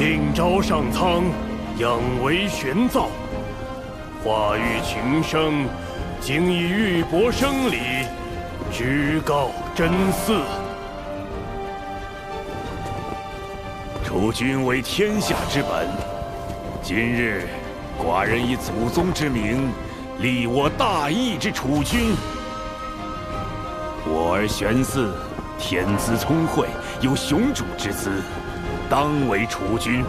今朝上苍，仰为玄造，化育情生，今以玉帛生礼，居告真嗣。楚军为天下之本，今日寡人以祖宗之名，立我大义之楚军。我儿玄嗣，天资聪慧，有雄主之姿，当为楚君。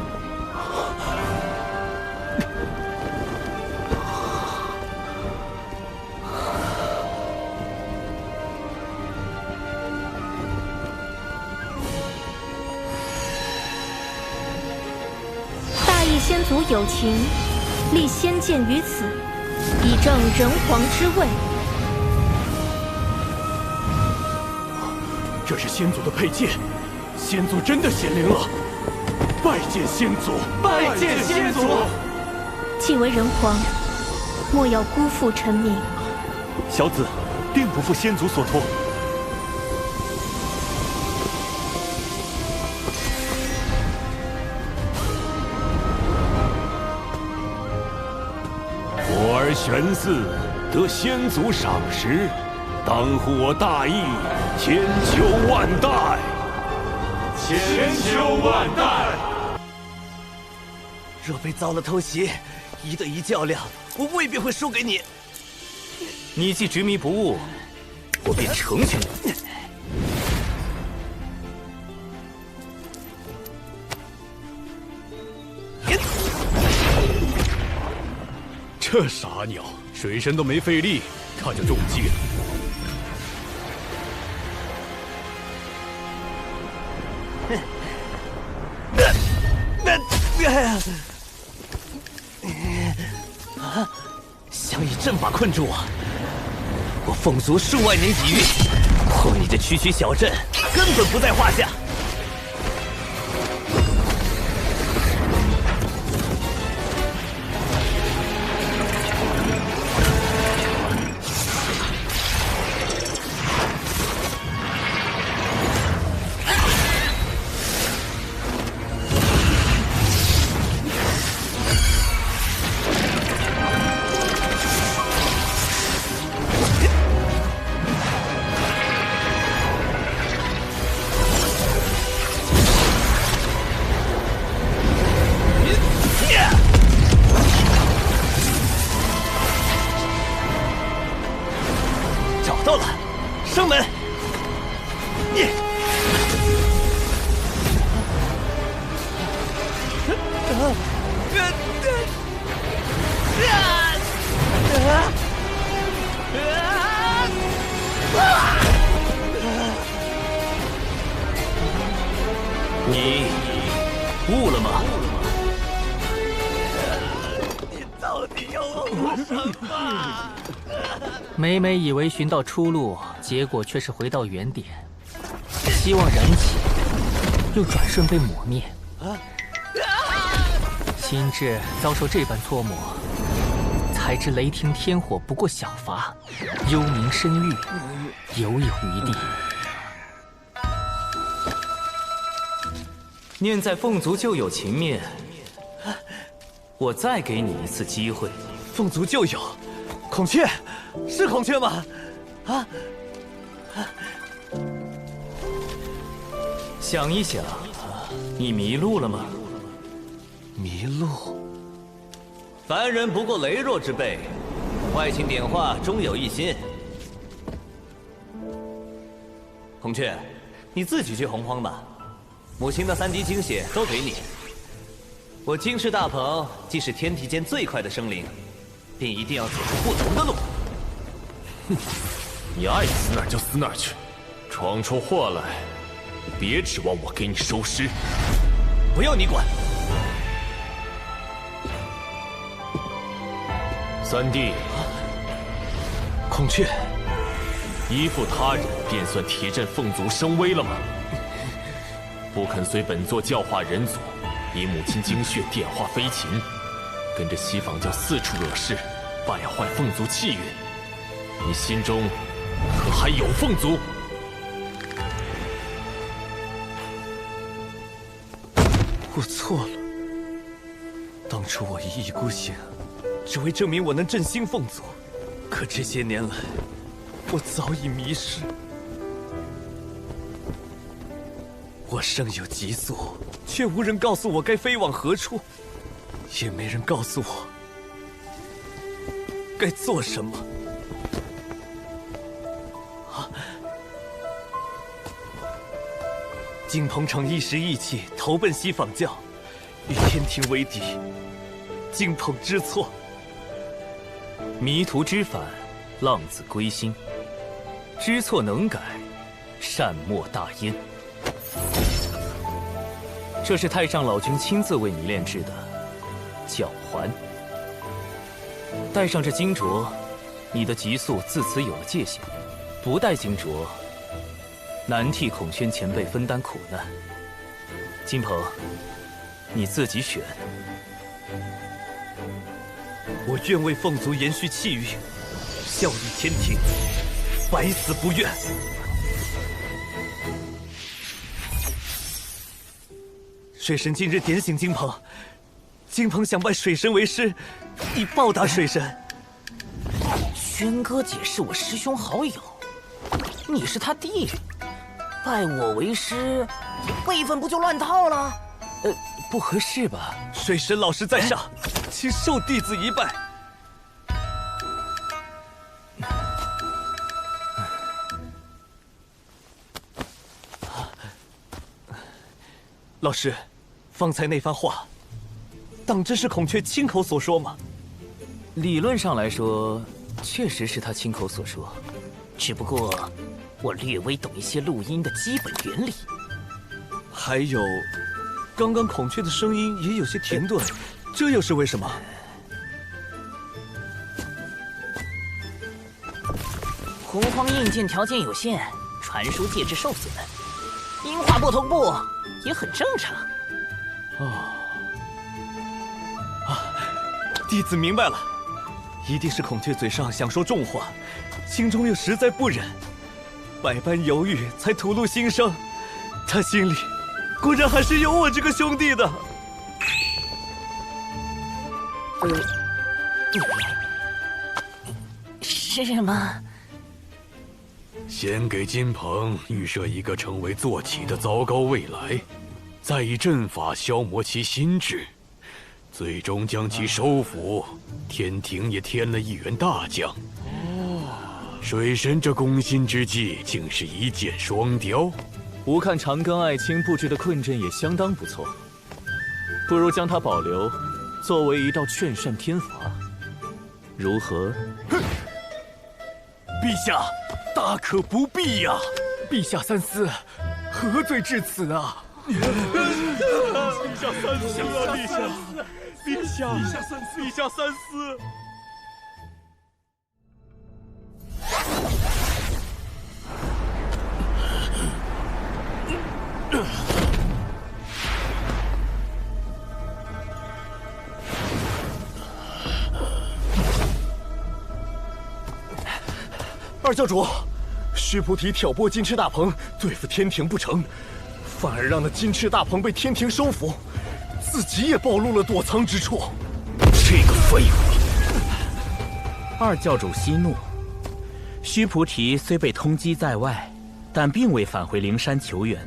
大义先祖有情，立先见于此，以正人皇之位。这是先祖的佩剑，先祖真的显灵了！拜见先祖，拜见先祖！既为人皇，莫要辜负臣民。小子定不负先祖所托。我儿玄嗣得先祖赏识，当护我大义，千秋万代。千秋万代。若被遭了偷袭，1对1较量，我未必会输给你。你既执迷不悟，我便成全你。这傻鸟，水神都没费力，他就中计了。想以阵法困住我，我凤族数万年底蕴，破你这区区小镇根本不在话下。到了，生门！你悟了吗？你到底要我什么？每每以为寻到出路，结果却是回到原点。希望燃起，又转瞬被抹灭。心智遭受这般搓磨，才知雷霆天火不过小罚，幽冥深域犹有余地。念在凤族旧友情面，我再给你一次机会。凤族旧友，孔雀，是孔雀吗？啊！想一想，你迷路了吗？迷路。凡人不过羸弱之辈，外情点化终有一心。孔雀，你自己去洪荒吧。母亲的3滴精血都给你。我金翅大鹏既是天地间最快的生灵，便一定要走出不同的路。哼，你爱死哪儿就死哪儿去，闯出祸来，别指望我给你收尸。不要你管。三弟，孔雀，依附他人便算铁镇凤族声威了吗？不肯随本座教化人族，以母亲精血点化飞禽，跟着西坊教四处惹事，败坏凤族气运。你心中可还有凤族？我错了。当初我一意孤行，只为证明我能振兴凤族，可这些年来，我早已迷失。我生有急速，却无人告诉我该飞往何处，也没人告诉我该做什么。金鹏城一时意气，投奔西仿教，与天庭为敌。金鹏知错，迷途知返，浪子归心。知错能改，善莫大焉。这是太上老君亲自为你炼制的脚环，戴上这金镯，你的急速自此有了界限；不戴金镯，难替孔宣前辈分担苦难。金鹏，你自己选。我愿为凤族延续气运，效力天庭，百死不愿。水神今日点醒金鹏，金鹏想拜水神为师，以报答水神。轩哥姐是我师兄好友，你是他弟，拜我为师，辈分不就乱套了？不合适吧？水神老师在上，请受弟子一拜。老师，方才那番话，当真是孔雀亲口所说吗？理论上来说，确实是他亲口所说，只不过我略微懂一些录音的基本原理。还有，刚刚孔雀的声音也有些停顿，这又是为什么？洪荒印鉴条件有限，传输介质受损，音画不同步也很正常。弟子明白了，一定是孔雀嘴上想说重话，心中又实在不忍，百般犹豫才吐露心声。他心里果然还是有我这个兄弟的。是吗？先给金鹏预设一个成为坐骑的糟糕未来，再以阵法消磨其心智，最终将其收服。天庭也添了一员大将。水神这攻心之计竟是一箭双雕。吾看长庚爱卿布置的困阵也相当不错，不如将它保留，作为一道劝善天罚，如何？陛下，大可不必呀！陛下三思，何罪至此啊？陛下三思啊！陛下三思！二教主，须菩提挑拨金翅大鹏对付天庭不成，反而让那金翅大鹏被天庭收服，自己也暴露了躲藏之处。这个废物！二教主息怒，须菩提虽被通缉在外，但并未返回灵山求援。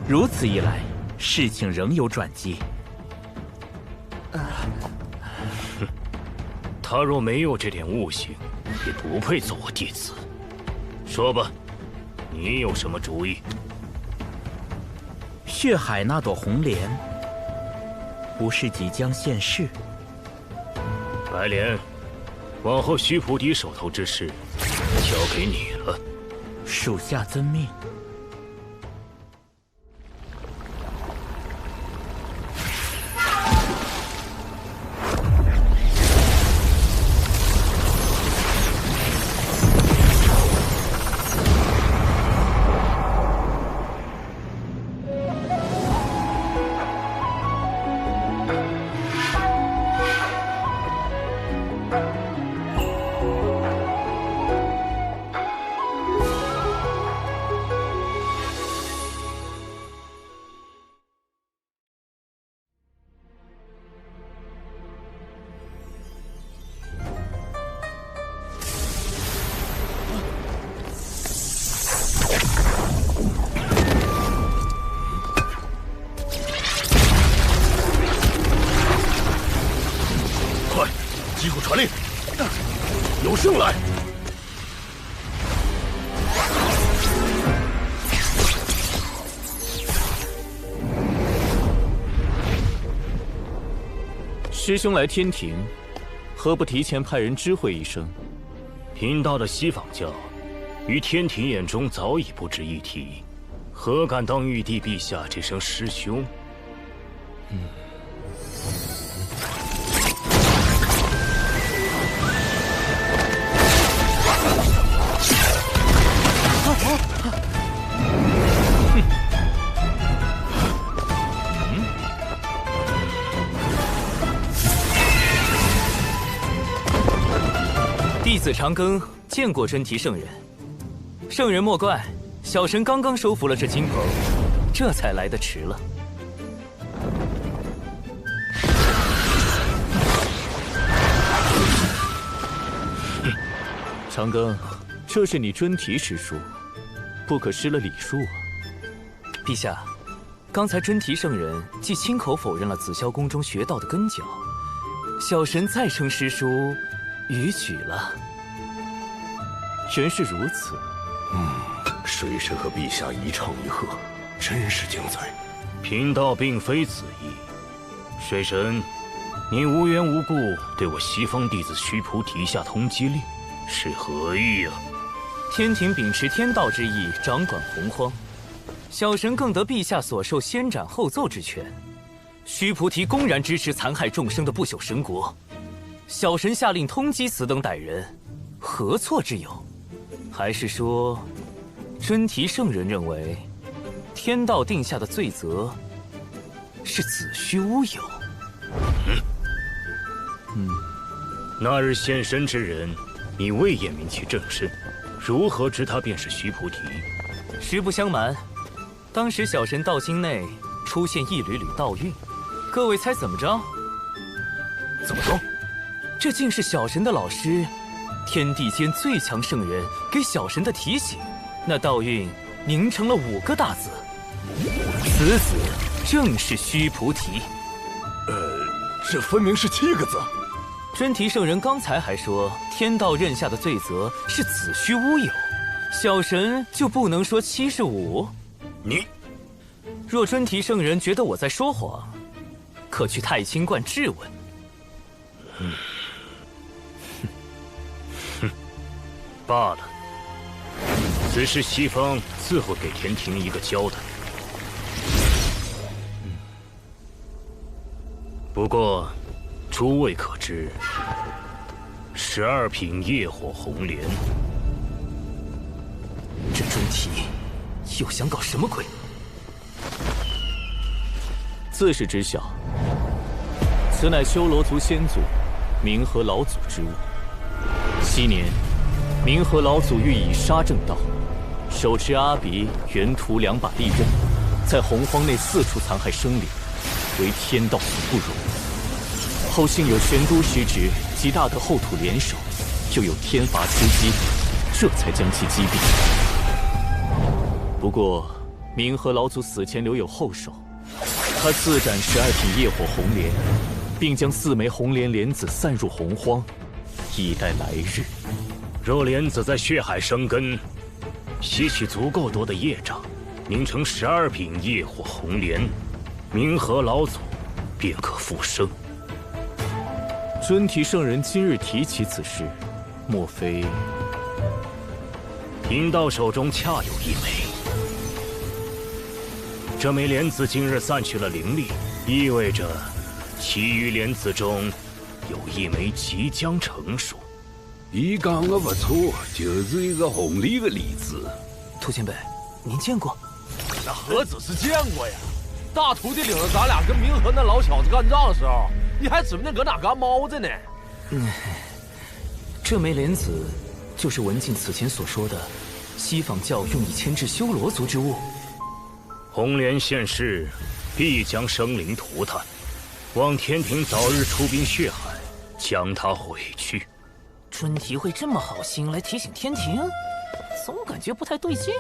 如此一来，事情仍有转机。他若没有这点悟性，也不配做我弟子。说吧，你有什么主意？血海那朵红莲，不是即将现世？白莲，往后须菩提手头之事，交给你了。属下遵命。击鼓传令，有胜来！师兄来天庭，何不提前派人知会一声？贫道的西方教，于天庭眼中早已不值一提，何敢当玉帝陛下这声师兄？弟子长庚见过真提圣人，圣人莫怪，小神刚刚收服了这金鹏，这才来得迟了。长庚，这是你真提师叔，不可失了礼数啊。陛下，刚才真提圣人既亲口否认了紫霄宫中学到的根脚，小神再称师叔，逾矩了。原是如此。水神和陛下一唱一和，真是精彩。贫道并非此意。水神，你无缘无故对我西方弟子须菩提下通缉令，是何意啊？天庭秉持天道之意，掌管洪荒，小神更得陛下所授先斩后奏之权。须菩提公然支持残害众生的不朽神国，小神下令通缉此等歹人，何错之有？还是说，真提圣人认为，天道定下的罪责是子虚乌有？那日现身之人，你未验明其正身，如何知他便是须菩提？实不相瞒，当时小神道心内出现一缕缕道韵，各位猜怎么着？怎么着？这竟是小神的老师，天地间最强圣人给小神的提醒。那道韵凝成了5个大字，此子正是须菩提。这分明是7个字。真提圣人刚才还说天道任下的罪责是子虚乌有，小神就不能说75？你若真提圣人觉得我在说谎，可去太清观质问。罢了，此事西方自会给天庭一个交代。不过，诸位可知，12品业火红莲，这真提又想搞什么鬼？自是知晓，此乃修罗族先祖冥河老祖之物。昔年，冥河老祖欲以杀正道，手持阿鼻、圆图2把利刃，在洪荒内四处残害生灵，为天道所不容。后幸有玄都失职及大德后土联手，又有天罚司机，这才将其击毙。不过，冥河老祖死前留有后手，他自斩12品业火红莲，并将4枚红莲莲子散入洪荒，以待来日。若莲子在血海生根，吸取足够多的业障，凝成12品业火红莲，冥河老祖便可复生。真提圣人今日提起此事，莫非贫道手中恰有1枚？这枚莲子今日散去了灵力，意味着其余莲子中有1枚即将成熟。你讲的不错，就是一个红利的例子。涂前辈，您见过？那何止是见过呀！大徒弟领着咱俩跟冥河那老小子干仗的时候，你还指不定搁哪嘎猫着呢。这枚莲子，就是文静此前所说的西方教用以牵制修罗族之物。红莲现世，必将生灵涂炭，望天庭早日出兵血海，将他毁去。真提会这么好心来提醒天庭，总感觉不太对劲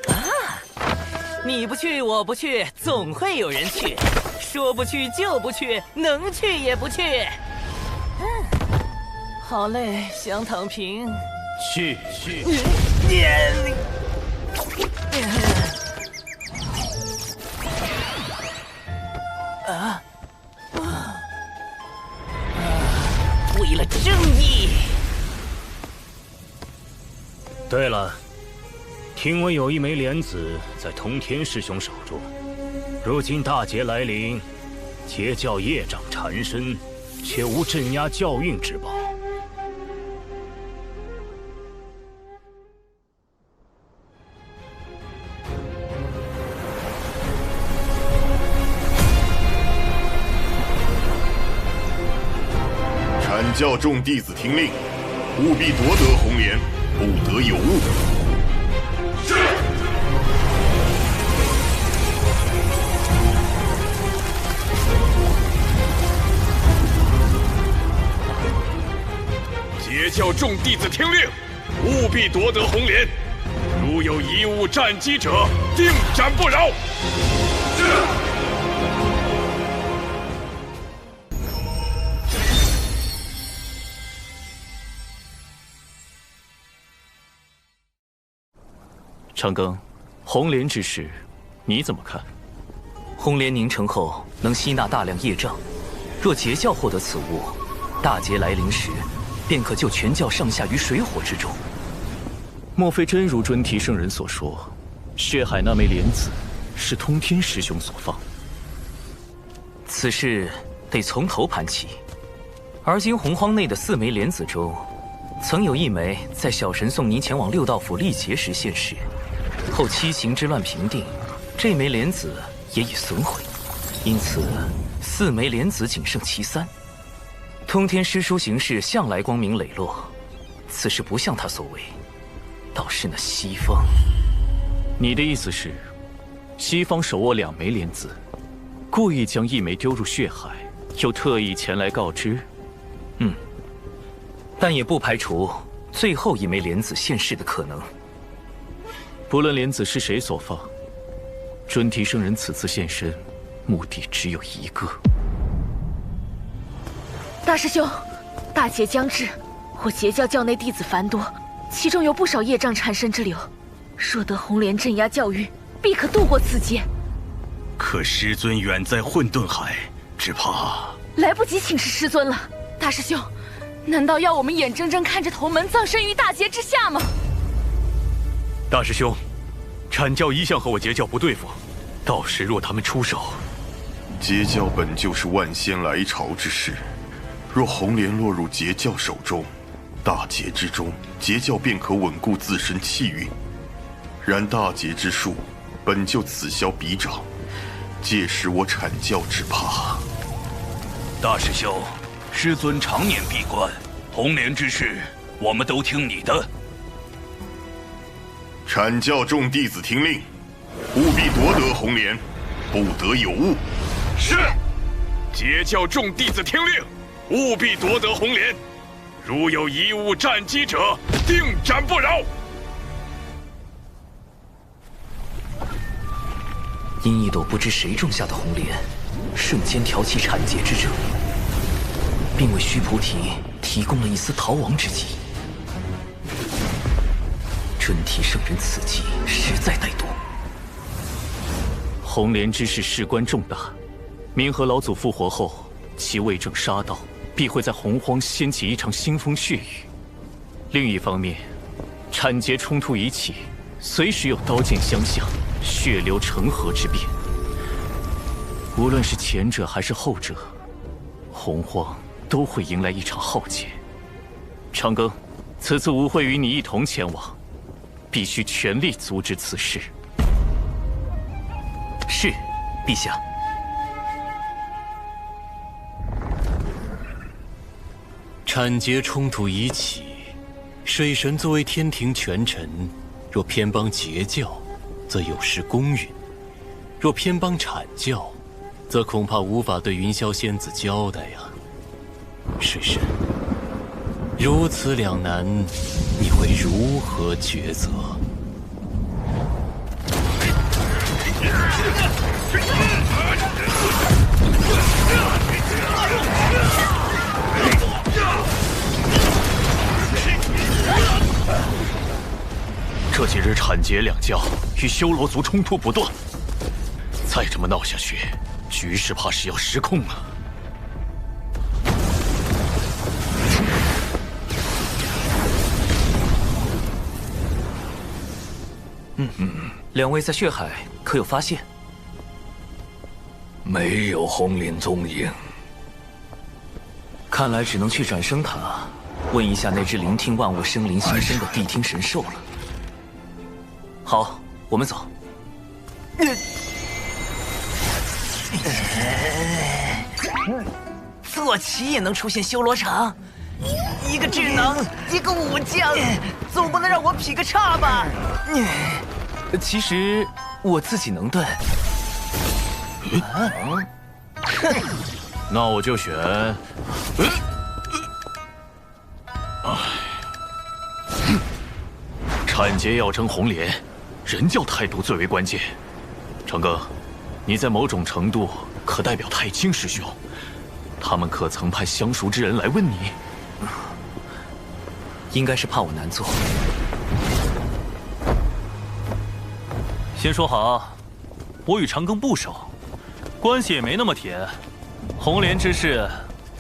啊！你不去，我不去，总会有人去。说不去就不去，能去也不去。好累，想躺平。去。为了正义。对了，听闻有一枚莲子在通天师兄手中，如今大劫来临，截教业障缠身，却无镇压教运之宝。阐教众弟子听令，务必夺得红莲，不得有误。是。截教众弟子听令，务必夺得红莲，如有贻误战机者，定斩不饶。是。长庚，红莲之事，你怎么看？红莲凝成后能吸纳大量业障，若截教获得此物，大劫来临时，便可救全教上下于水火之中。莫非真如尊提圣人所说，血海那枚莲子是通天师兄所放？此事得从头盘起。而今洪荒内的4枚莲子中，曾有1枚在小神送您前往六道府历劫时现世。后七行之乱平定，这枚莲子也已损毁，因此4枚莲子仅剩其3。通天师叔行事向来光明磊落，此事不像他所为，倒是那西方。你的意思是，西方手握2枚莲子，故意将1枚丢入血海，又特意前来告知？但也不排除最后1枚莲子现世的可能。不论莲子是谁所放，尊提圣人此次现身，目的只有一个。大师兄，大劫将至，我截教教内弟子繁多，其中有不少业障缠身之流。若得红莲镇压教运，必可渡过此劫。可师尊远在混沌海，只怕来不及请示师尊了。大师兄，难道要我们眼睁睁看着同门葬身于大劫之下吗？大师兄，阐教一向和我截教不对付，到时若他们出手，截教本就是万仙来朝之事，若红莲落入截教手中，大劫之中，截教便可稳固自身气运。然大劫之术本就此消彼长，届时我阐教只怕。大师兄，师尊常年闭关，红莲之事，我们都听你的。阐教众弟子听令，务必夺得红莲，不得有误。是。截教众弟子听令，务必夺得红莲，如有贻误战机者，定斩不饶。因一朵不知谁种下的红莲，瞬间挑起阐劫之热，并为须菩提提供了一丝逃亡之机。尊提圣人此计实在歹毒。红莲之事事关重大，冥河老祖复活后，其为政杀道，必会在洪荒掀起一场腥风血雨。另一方面，阐劫冲突已起，随时有刀剑相向、血流成河之变。无论是前者还是后者，洪荒都会迎来一场浩劫。长庚，此次吾会与你一同前往，必须全力阻止此事。是，陛下。阐劫冲突已起，水神作为天庭权臣，若偏帮截教，则有失公允；若偏帮阐教，则恐怕无法对云霄仙子交代呀。水神，如此两难，你会如何抉择？日产桀两教与修罗族冲突不断，再这么闹下去，局势怕是要失控了。两位在血海可有发现？没有红莲踪影。看来只能去转生塔，问一下那只聆听万物生灵心声的谛听神兽了。好，我们走。坐骑也能出现修罗场，一个智能，一个武将，总不能让我劈个叉吧？其实我自己能遁。那我就选。产桀要争红莲，人教态度最为关键。长庚，你在某种程度可代表太清师兄，他们可曾派相熟之人来问你？应该是怕我难做。先说好，我与长庚不熟，关系也没那么铁。红莲之事，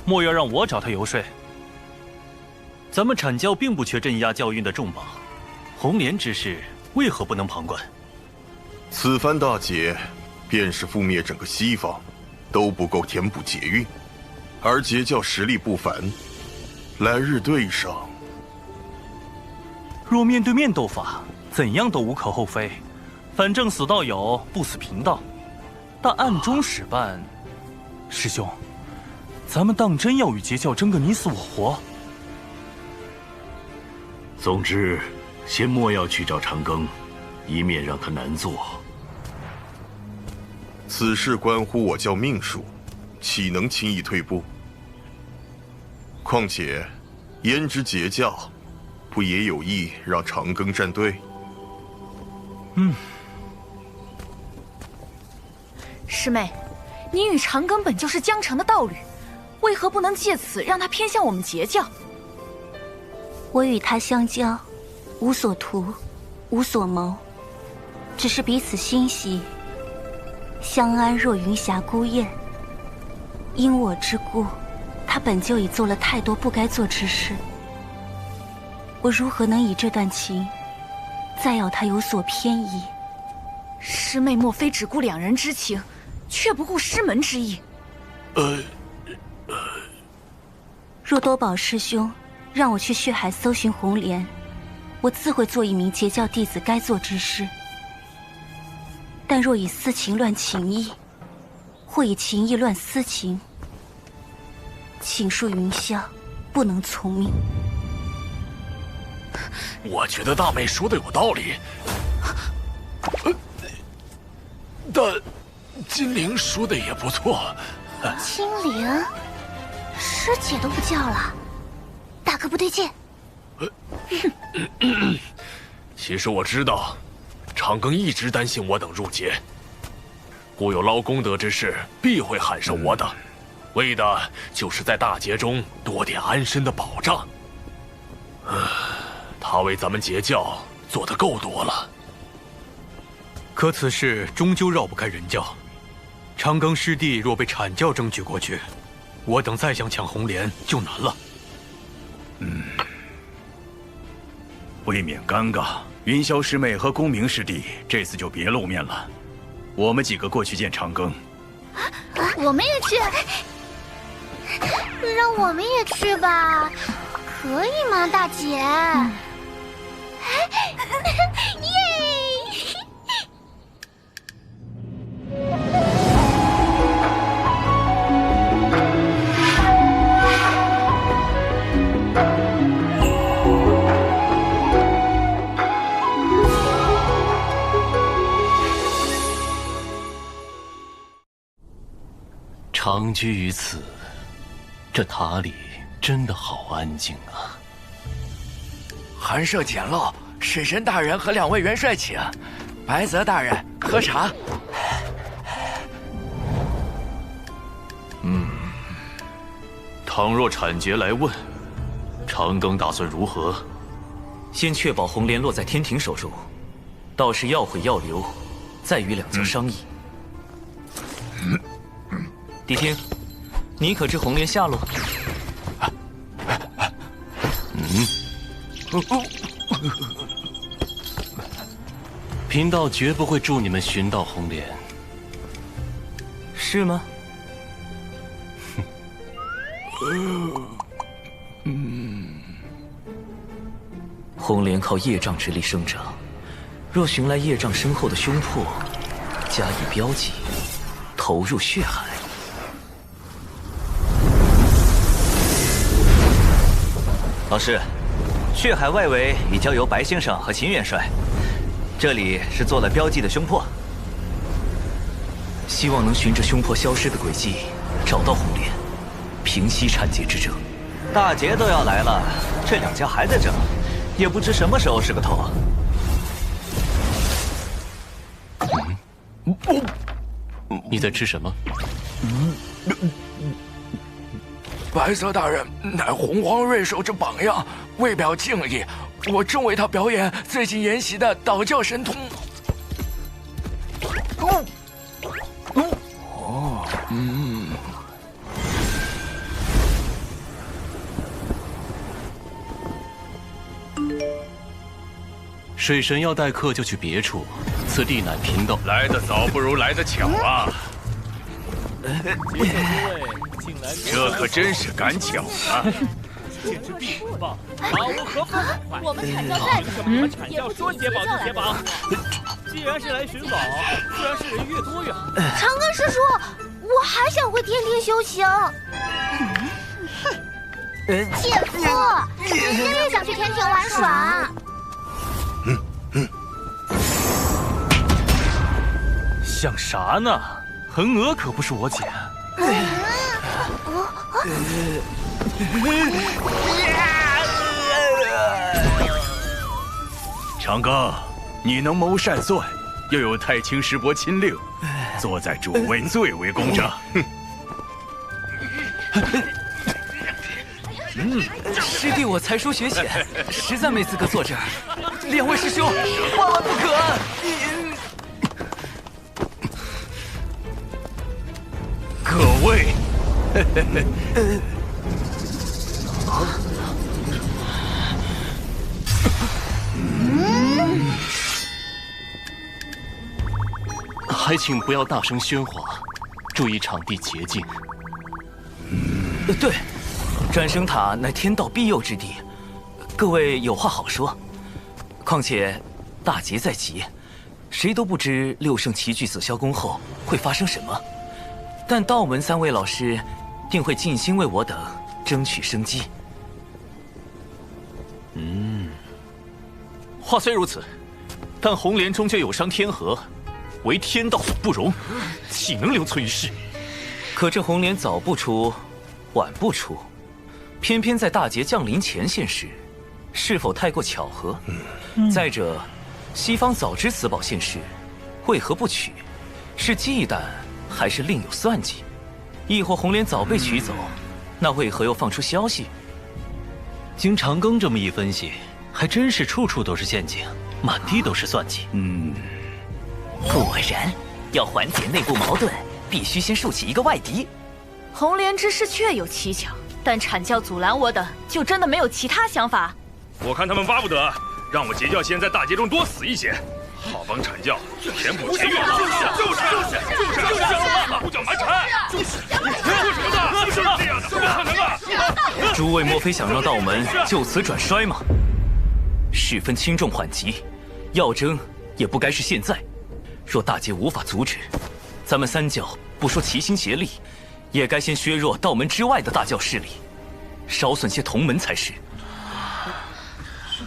莫要让我找他游说。咱们阐教并不缺镇压教运的重宝，红莲之事为何不能旁观？此番大劫，便是覆灭整个西方，都不够填补劫运，而截教实力不凡，来日对上，若面对面斗法，怎样都无可厚非。反正死道友，不死贫道。但暗中使绊，师兄，咱们当真要与截教争个你死我活？总之，先莫要去找长庚，以免让他难做。此事关乎我教命数，岂能轻易退步？况且，胭脂截教，不也有意让长庚站队？师妹，你与长庚本就是疆场的道侣，为何不能借此让他偏向我们截教？我与他相交，无所图，无所谋，只是彼此欣喜，相安若云霞孤雁。因我之故，他本就已做了太多不该做之事，我如何能以这段情再要他有所偏移？师妹莫非只顾两人之情，却不顾师门之意？若多宝师兄让我去血海搜寻红莲，我自会做一名截教弟子该做之事。但若以私情乱情义，或以情义乱私情，请恕云霄不能从命。我觉得大妹说的有道理，但金陵说的也不错。金陵，师姐都不叫了，大哥不对劲。其实我知道，长庚一直担心我等入劫，故有捞功德之事必会喊上我等，为的就是在大劫中多点安身的保障。他为咱们截教做得够多了，可此事终究绕不开人教。长庚师弟若被阐教争取过去，我等再想抢红莲就难了。未免尴尬。云霄师妹和公明师弟这次就别露面了，我们几个过去见长庚。我们也去，让我们也去吧，可以吗，大姐？耶！长居于此，这塔里真的好安静啊。寒舍简陋，水神大人和两位元帅请，白泽大人喝茶。倘若产桀来问，长庚打算如何？先确保红莲落在天庭手中，到时要毁要留，再与两教商议。谛听，你可知红莲下落？贫道绝不会助你们寻到红莲。是吗？红莲靠业障之力生长，若寻来业障深厚的胸魄，加以标记，投入血海。老师，血海外围已交由白先生和秦元帅，这里是做了标记的胸魄。希望能循着胸魄消失的轨迹，找到红莲，平息产劫之争。大劫都要来了，这两家还在争，也不知什么时候是个头。你在吃什么？白色大人乃洪荒瑞兽之榜样，为表敬意，我正为他表演最近研习的道教神通。水神要待客就去别处，此地乃贫道。来得早不如来得巧啊！这可真是赶巧啊！简直必不棒，把握何分？我们阐教再怎也不说解宝就解宝。既然是来寻宝，自然是人越多越好。长庚师叔，我还想回天庭修行。姐夫，人家也想去天庭玩耍。想啥呢？恒娥可不是我姐。长庚，你能谋善算，又有太清师伯亲令，坐在主位最为公正。师弟我才疏学浅，实在没资格坐这儿。两位师兄，万万不可！各位，还请不要大声喧哗，注意场地洁净。对，转生塔乃天道庇佑之地，各位有话好说。况且大劫在即，谁都不知六圣齐聚紫霄宫后会发生什么。但道门三位老师定会尽心为我等争取生机。话虽如此，但红莲终究有伤天和，为天道所不容，岂能留存于世？可这红莲早不出，晚不出，偏偏在大劫降临前现世，是否太过巧合？再者，西方早知此宝现世，为何不取？是忌惮，还是另有算计？亦或红莲早被取走，那为何又放出消息？经长庚这么一分析，还真是处处都是陷阱，满地都是算计。果然，要缓解内部矛盾，必须先竖起一个外敌。红莲之事确有蹊跷，但阐教阻拦我等，就真的没有其他想法？我看他们巴不得让我截教先在大劫中多死一些，好帮阐教填补前缘。就是不叫蛮缠，说什么呢？就是这样的，不可能啊！诸位莫非想让道门就此转衰吗？事分轻重缓急，要争也不该是现在。若大劫无法阻止，咱们三教不说齐心协力，也该先削弱道门之外的大教势力，少损些同门才是。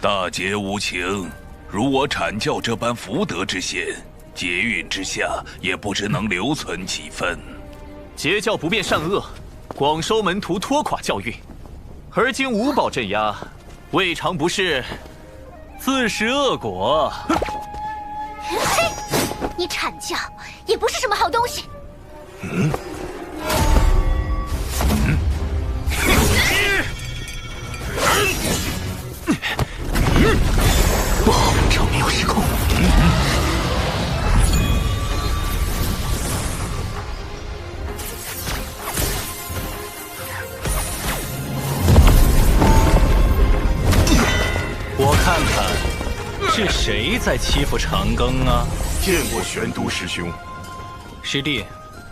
大劫无情，如我阐教这般福德之仙，劫运之下也不知能留存几分。截教不辨善恶，广收门徒，拖垮教运。而今五宝镇压，未尝不是自食恶果。嘿，你阐教也不是什么好东西。不好，场面要失控。是谁在欺负长庚啊？见过玄都师兄。师弟，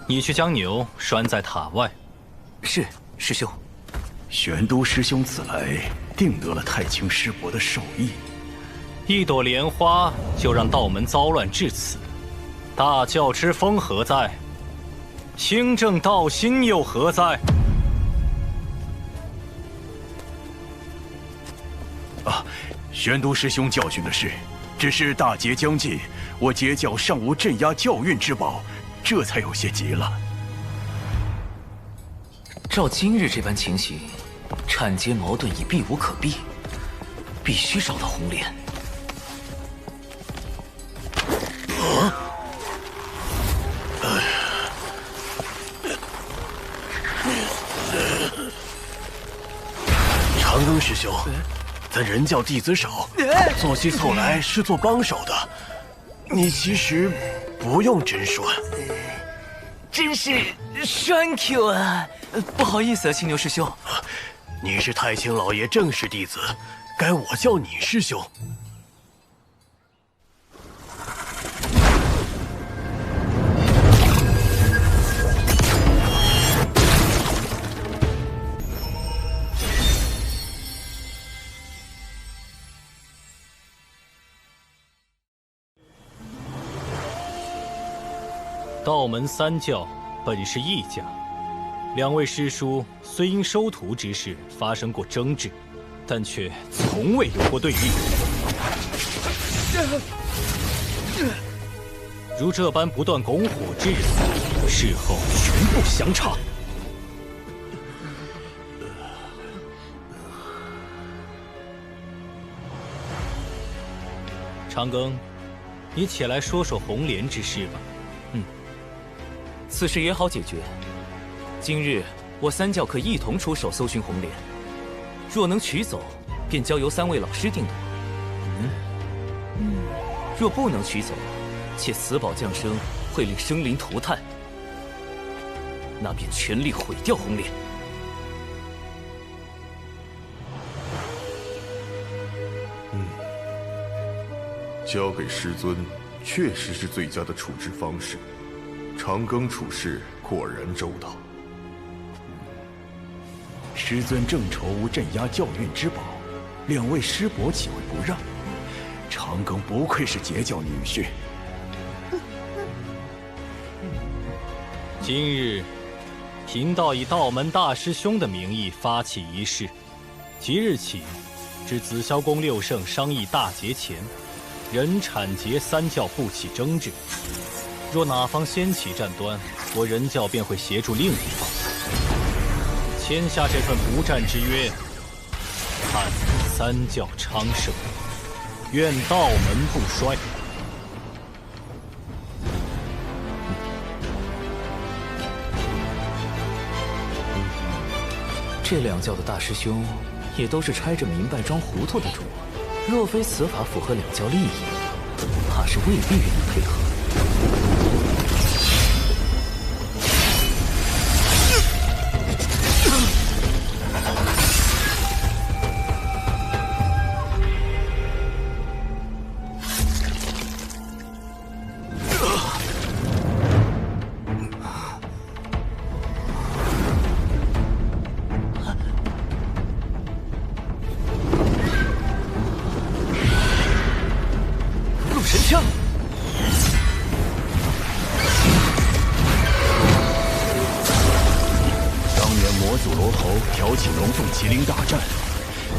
你去将牛拴在塔外。是，师兄。玄都师兄此来，定得了太清师伯的授意。一朵莲花就让道门遭乱至此，大教之风何在？清正道心又何在？啊，玄都师兄教训的是，只是大劫将近，我截教尚无镇压教运之宝，这才有些急了。照今日这般情形，产劫矛盾已避无可避，必须找到红莲。长庚师兄，咱人教弟子少，做起凑来是做帮手的，你其实不用真拴。真是 thank you 啊！不好意思啊，青牛师兄。你是太清老爷正式弟子，该我叫你师兄。道门三教本是一家，两位师叔虽因收徒之事发生过争执，但却从未有过对立。如这般不断拱火之人，事后全部详查。长庚，你且来说说红莲之事吧。此事也好解决。今日我三教可一同出手搜寻红莲，若能取走，便交由三位老师定夺。若不能取走，且此宝降生会令生灵涂炭，那便全力毁掉红莲。交给师尊，确实是最佳的处置方式。长庚处事果然周到。师尊正愁无镇压教运之宝，两位师伯岂会不让？长庚不愧是截教女婿。今日，贫道以道门大师兄的名义发起一事，即日起，至紫霄宫六圣商议大劫前，人产劫三教不起争执。若哪方先起战端，我人教便会协助另一方。签下这份不战之约，盼三教昌盛，愿道门不衰。这两教的大师兄也都是揣着明白装糊涂的主，若非此法符合两教利益，怕是未必愿意配合。麒麟大战，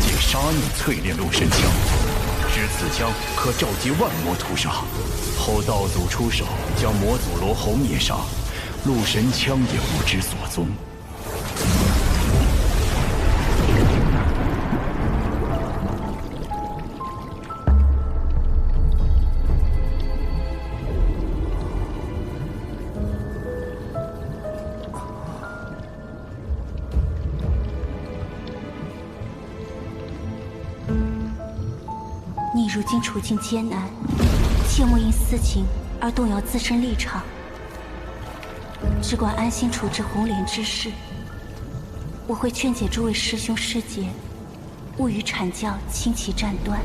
借杀逆淬炼陆神枪，使此枪可召集万魔屠杀。后道祖出手，将魔祖罗侯灭杀，陆神枪也不知所踪。你如今处境艰难，切莫因私情而动摇自身立场，只管安心处置红莲之事。我会劝解诸位师兄师姐，勿与阐教轻起战端。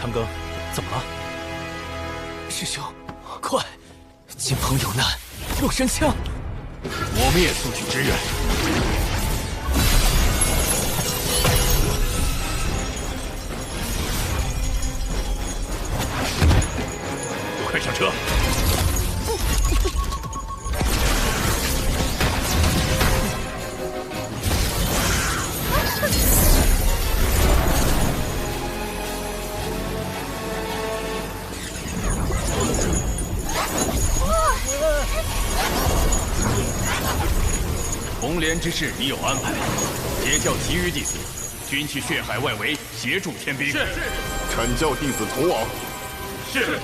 长庚，怎么了？师兄，快！金鹏有难，洛神枪！我们也速去支援。快上车！红莲之事已有安排，截教其余弟子均去血海外围协助天兵。是。阐教弟子同往。是。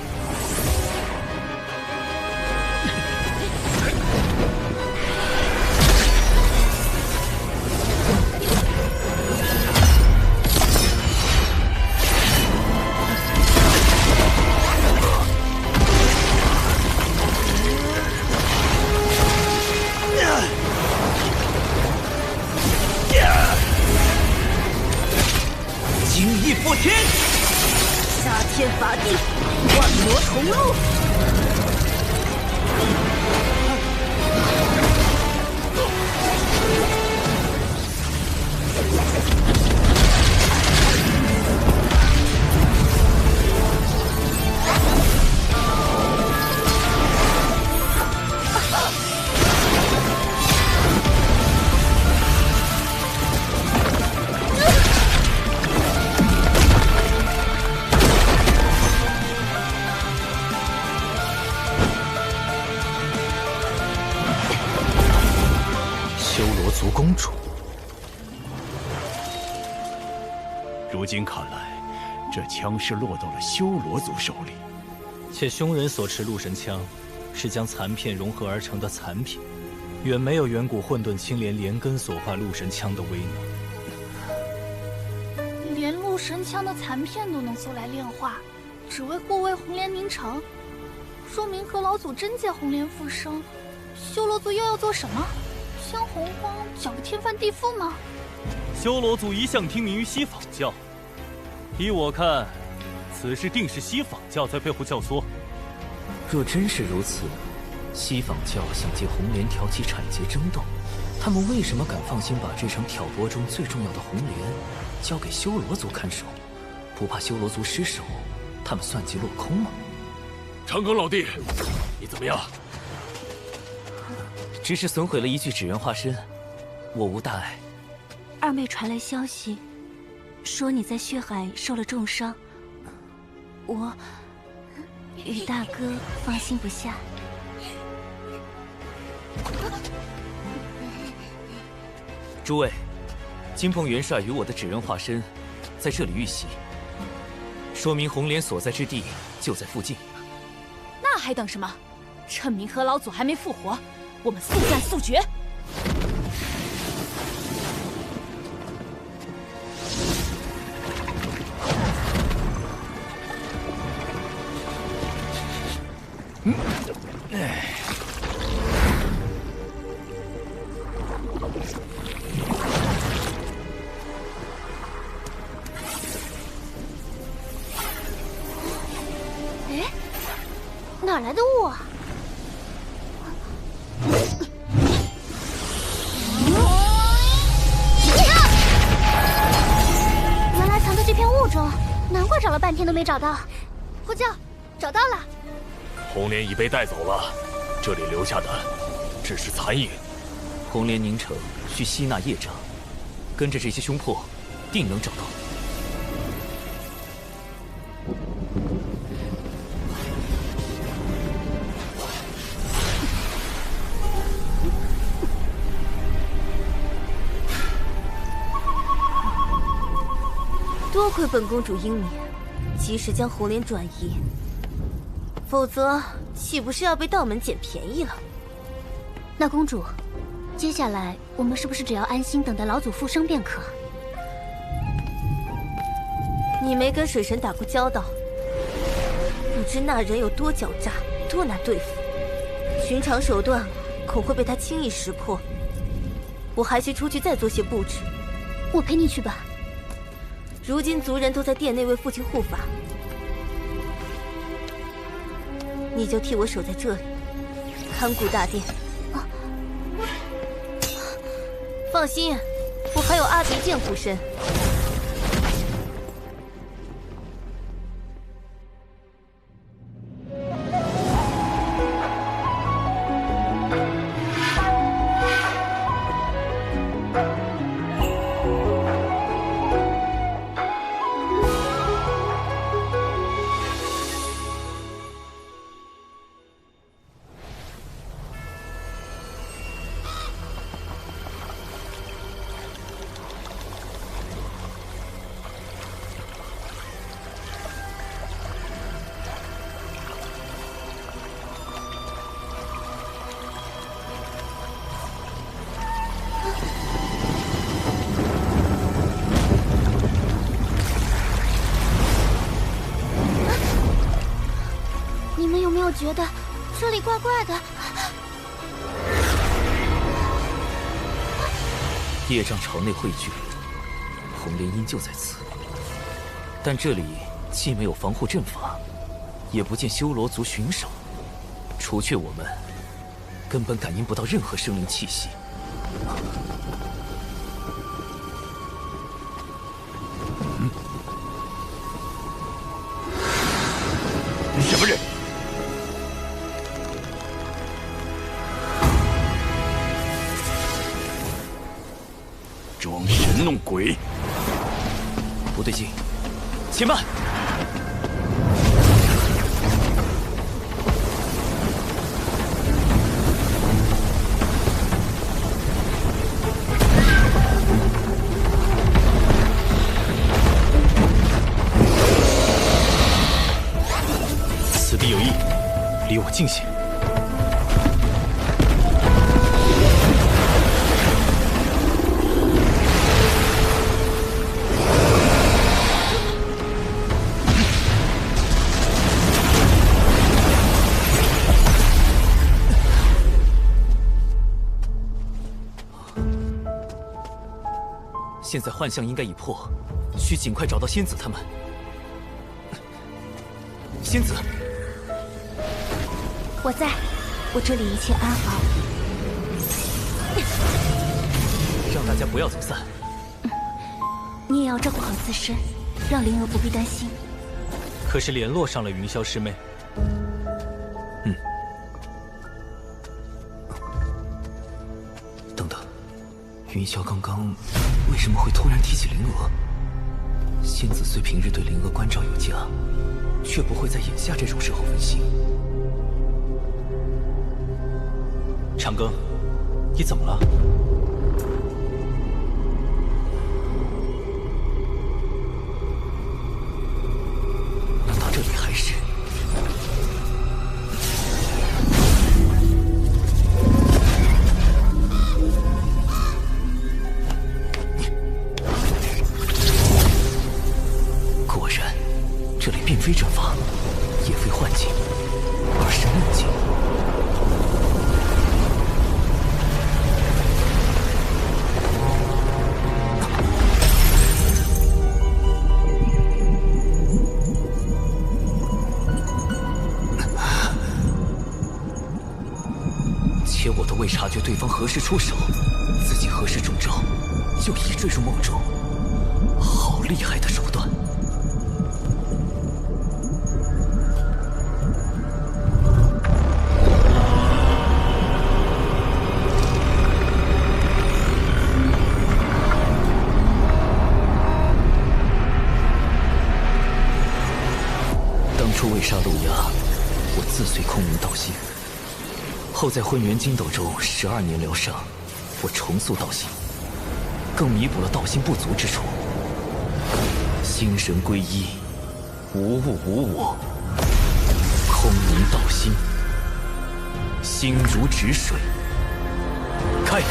破天，杀天伐地，万魔同路。公主，如今看来，这枪是落到了修罗族手里。且凶人所持鹿神枪，是将残片融合而成的残品，远没有远古混沌青莲连根所化鹿神枪的威能。连鹿神枪的残片都能搜来炼化，只为护卫红莲凝城，说明何老祖真借红莲复生，修罗族又要做什么？将洪荒搅个天翻地覆吗？修罗族一向听命于西仿教，依我看，此事定是西仿教在背后教唆。若真是如此，西仿教想借红莲挑起产劫争斗，他们为什么敢放心把这场挑拨中最重要的红莲交给修罗族看守？不怕修罗族失手，他们算计落空吗？长庚老弟，你怎么样？只是损毁了一具纸人化身，我无大碍。二妹传来消息，说你在血海受了重伤，我与大哥放心不下。诸位，金鹏元帅与我的纸人化身在这里遇袭，说明红莲所在之地就在附近。那还等什么？趁明和老祖还没复活，我们速战速决！哎，哪来的雾啊？原来藏在这片雾中，难怪找了半天都没找到。呼叫，找到了。红莲已被带走了，这里留下的只是残影。红莲凝城需吸纳业障，跟着这些凶魄，定能找到。多亏本公主英明，及时将红莲转移，否则岂不是要被道门捡便宜了？那公主，接下来我们是不是只要安心等待老祖复生便可？你没跟水神打过交道，不知那人有多狡诈，多难对付。寻常手段恐会被他轻易识破。我还需出去再做些布置。我陪你去吧。如今族人都在殿内为父亲护法，你就替我守在这里，看顾大殿。放心，我还有阿鼻剑护身。觉得这里怪怪的。业障朝内汇聚，红莲阴就在此。但这里既没有防护阵法，也不见修罗族巡守，除却我们，根本感应不到任何生灵气息。什么人？装神弄鬼！不对劲，且慢！此地有异，离我近些。现在幻象应该已破，需尽快找到仙子他们。仙子，我在，我这里一切安好。让大家不要走散。你也要照顾好自身，让灵儿不必担心。可是联络上了云霄师妹。等等，云霄刚刚为什么会突然提起灵娥？仙子虽平日对灵娥关照有加，却不会在眼下这种时候分心。长庚，你怎么了？难道这里还是……果然，这里并非阵法，也非幻境，而是梦境。且我都未察觉对方何时出手，自己何时中招，就已坠入梦中，好厉害的手段！当初为杀陆压，我自遂空明道心。后在混元金斗中12年疗伤，我重塑道心，更弥补了道心不足之处。心神归一，无物无我，空明道心，心如止水。开！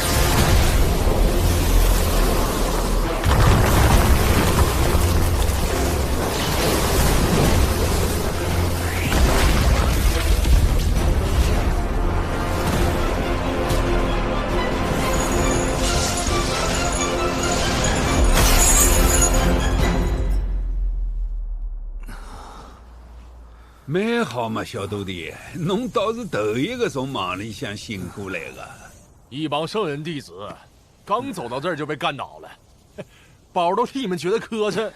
蛮好嘛，小徒弟，侬倒是头一个从忙里向醒过来的。一帮圣人弟子，刚走到这儿就被干倒了，宝都替你们觉得磕碜，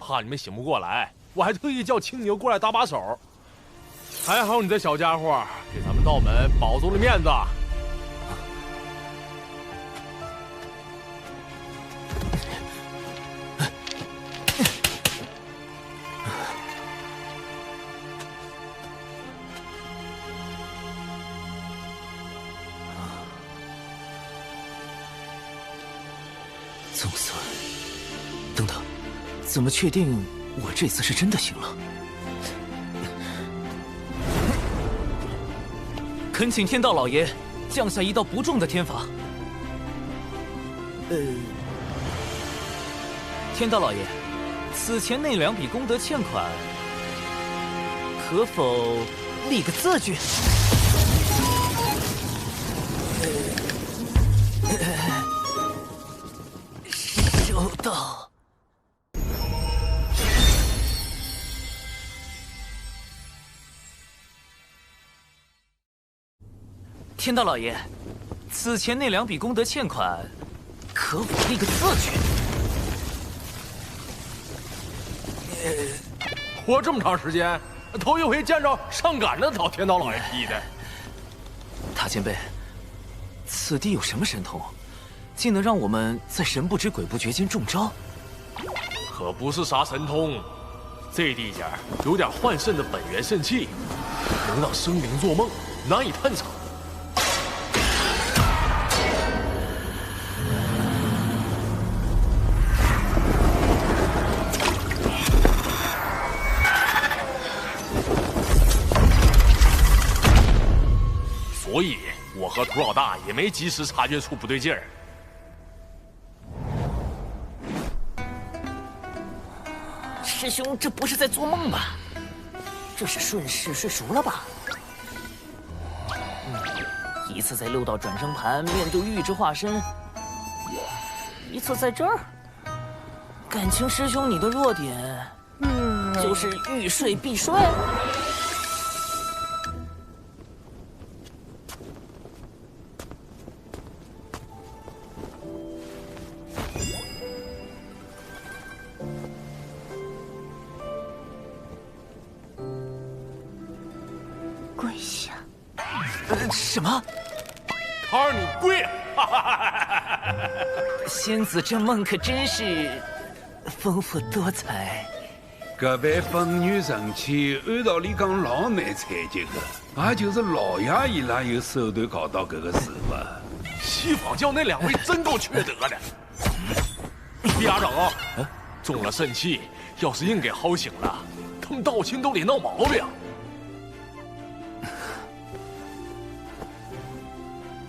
怕你们醒不过来，我还特意叫青牛过来搭把手。还好你这小家伙给咱们道门保住了面子。总算，等等，怎么确定我这次是真的醒了？恳请天道老爷降下一道不重的天罚。天道老爷，此前那2笔功德欠款，可否立个字据？收到。天道老爷，此前那2笔功德欠款，可否立个字据？活这么长时间，头一回见着上赶着讨天道老爷批的。大前辈，此地有什么神通，竟能让我们在神不知鬼不觉间中招？可不是啥神通，这地界有点幻肾的本源肾气，能让生灵做梦，难以探查。所以，我和涂老大也没及时察觉出不对劲儿。师兄，这不是在做梦吧？这是顺势睡熟了吧？一次在6道转生盘面对玉之化身，一次在这儿。感情师兄，你的弱点，就是欲睡必睡。跪下！什么？桃儿，你跪！仙子这梦可真是丰富多彩。搿般本源神器，按道理讲老难采集的，也就是老爷伊拉有手段搞到搿个事吧。西方教那2位真够缺德的。李阿长啊，中了肾气，要是硬给薅醒了，他们道亲都得闹毛病。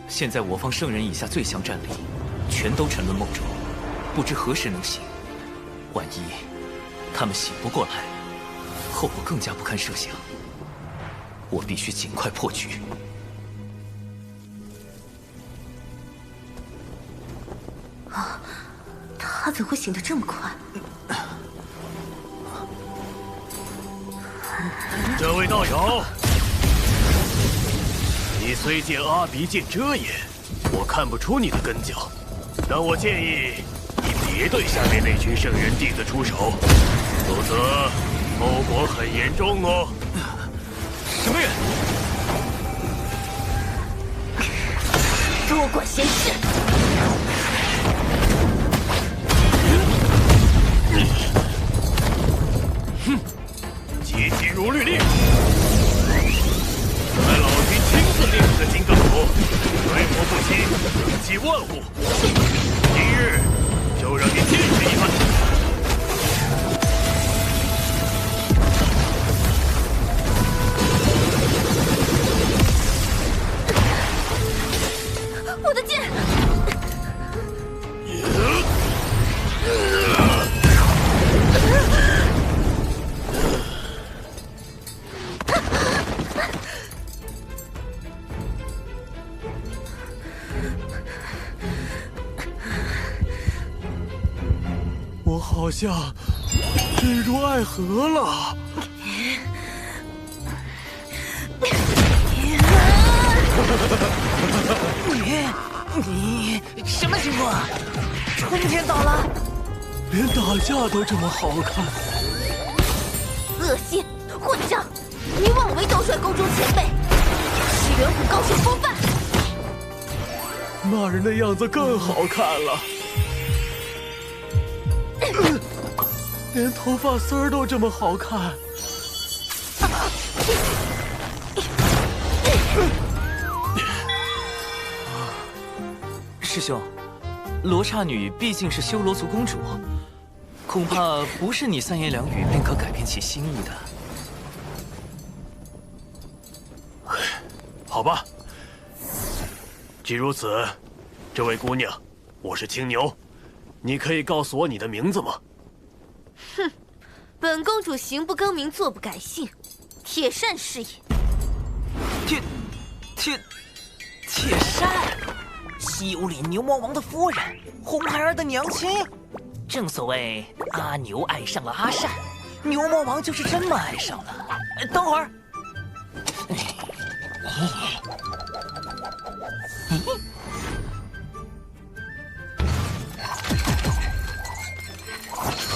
现在我方圣人以下最强战力，全都沉沦梦中，不知何时能醒。万一他们醒不过来，后果更加不堪设想。我必须尽快破局。啊，他怎会醒得这么快？这位道友，你虽见阿鼻剑遮眼，我看不出你的根脚，但我建议你别对下面那群圣人弟子出手，否则后果很严重哦。什么人？多管闲事！哼，急急如律令！本来老君亲自炼制的金刚杵，水火不侵，能击万物。今日就让你见识一番。我的剑！我好像坠入爱河了。你什么情况？冲天倒了，连打架都这么好看。恶心，混账！你枉为斗帅宫中前辈，是远古高手风范。那人的样子更好看了，连头发丝儿都这么好看。师兄，罗刹女毕竟是修罗族公主，恐怕不是你三言两语便可改变其心意的。好吧，既如此，这位姑娘，我是青牛，你可以告诉我你的名字吗？哼，本公主行不更名，坐不改姓，铁扇是也。铁扇，西游里牛魔王的夫人，红孩儿的娘亲。正所谓阿牛爱上了阿善，牛魔王就是这么爱上了。等会儿。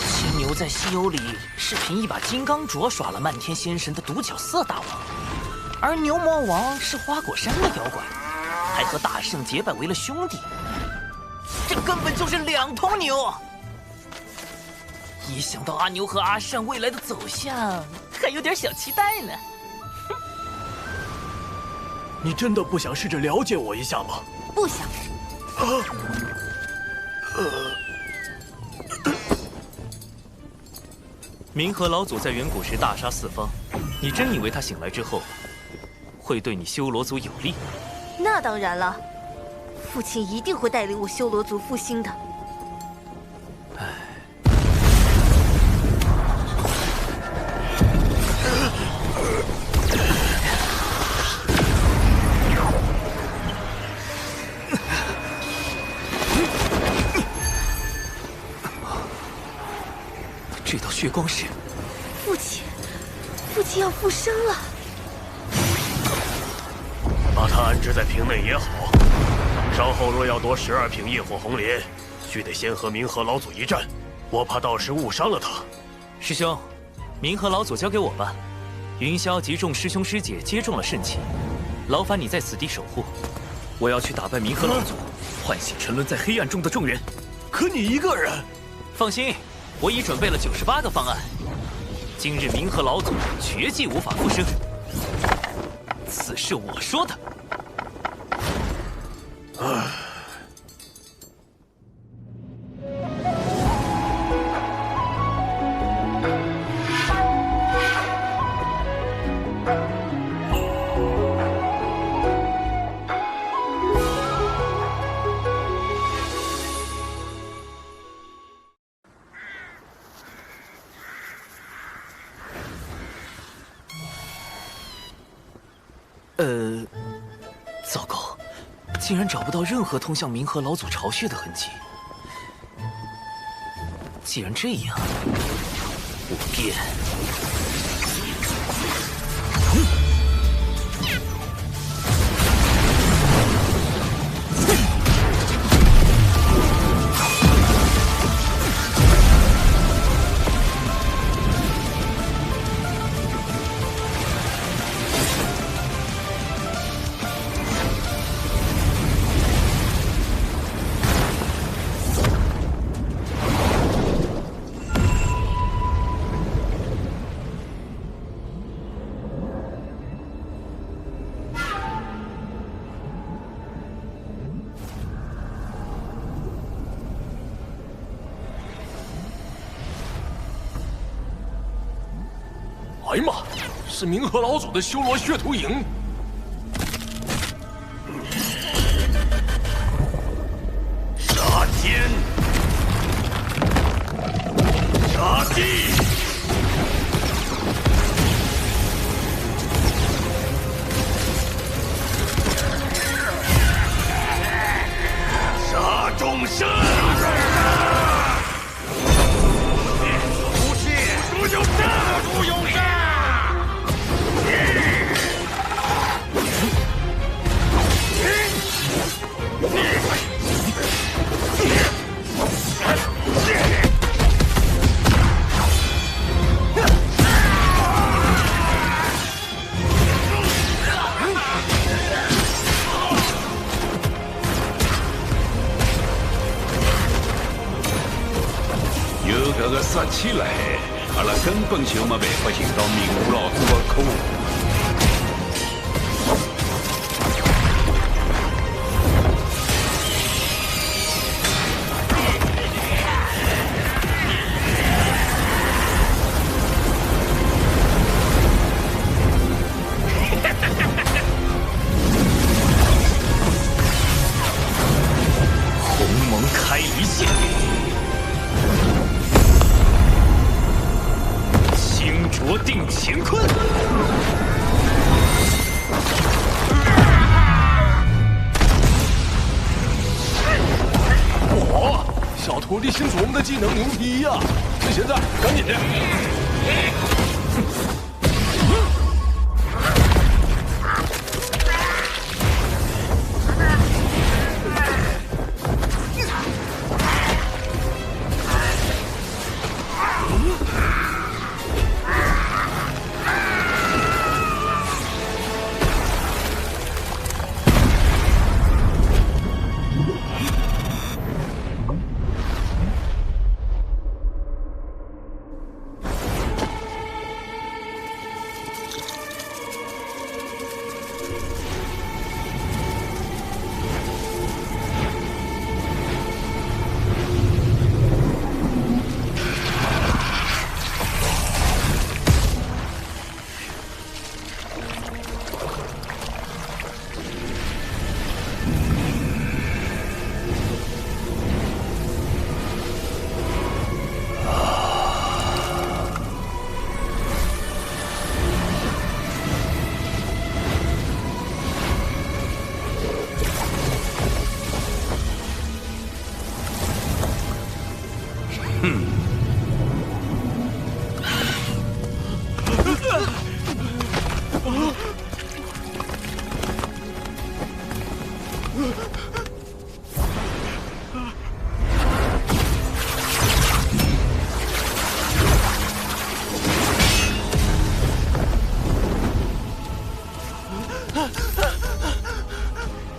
青牛在西游里是凭一把金刚镯耍了漫天仙神的独角色大王，而牛魔王是花果山的妖怪，还和大圣结拜为了兄弟，这根本就是两头牛。一想到阿牛和阿善未来的走向，还有点小期待呢。你真的不想试着了解我一下吗？不想。冥河老祖在远古时大杀四方，你真以为他醒来之后会对你修罗族有利？那当然了，父亲一定会带领我修罗族复兴的。这道血光是父亲要复生了。把他安置在瓶内也好，稍后若要夺12瓶业火红莲，须得先和冥河老祖一战，我怕到时误伤了他。师兄，冥河老祖交给我吧。云霄及众师兄师姐接中了圣器，劳烦你在此地守护。我要去打败冥河老祖，唤醒沉沦在黑暗中的众人。可你一个人？放心，我已准备了98个方案。今日冥河老祖绝技无法复生，此是我说的。糟糕，竟然找不到任何通向冥河老祖巢穴的痕迹。既然这样，我便……哎呀妈，是冥河老祖的修罗血屠营。杀天，杀地，杀众生。不是，如有杀，如有杀。这个说起来，阿拉根本就没办法寻到明武老祖的口。鸿蒙开离线。 着定乾坤，哇！小徒弟新琢磨的技能牛逼呀！趁现在，赶紧！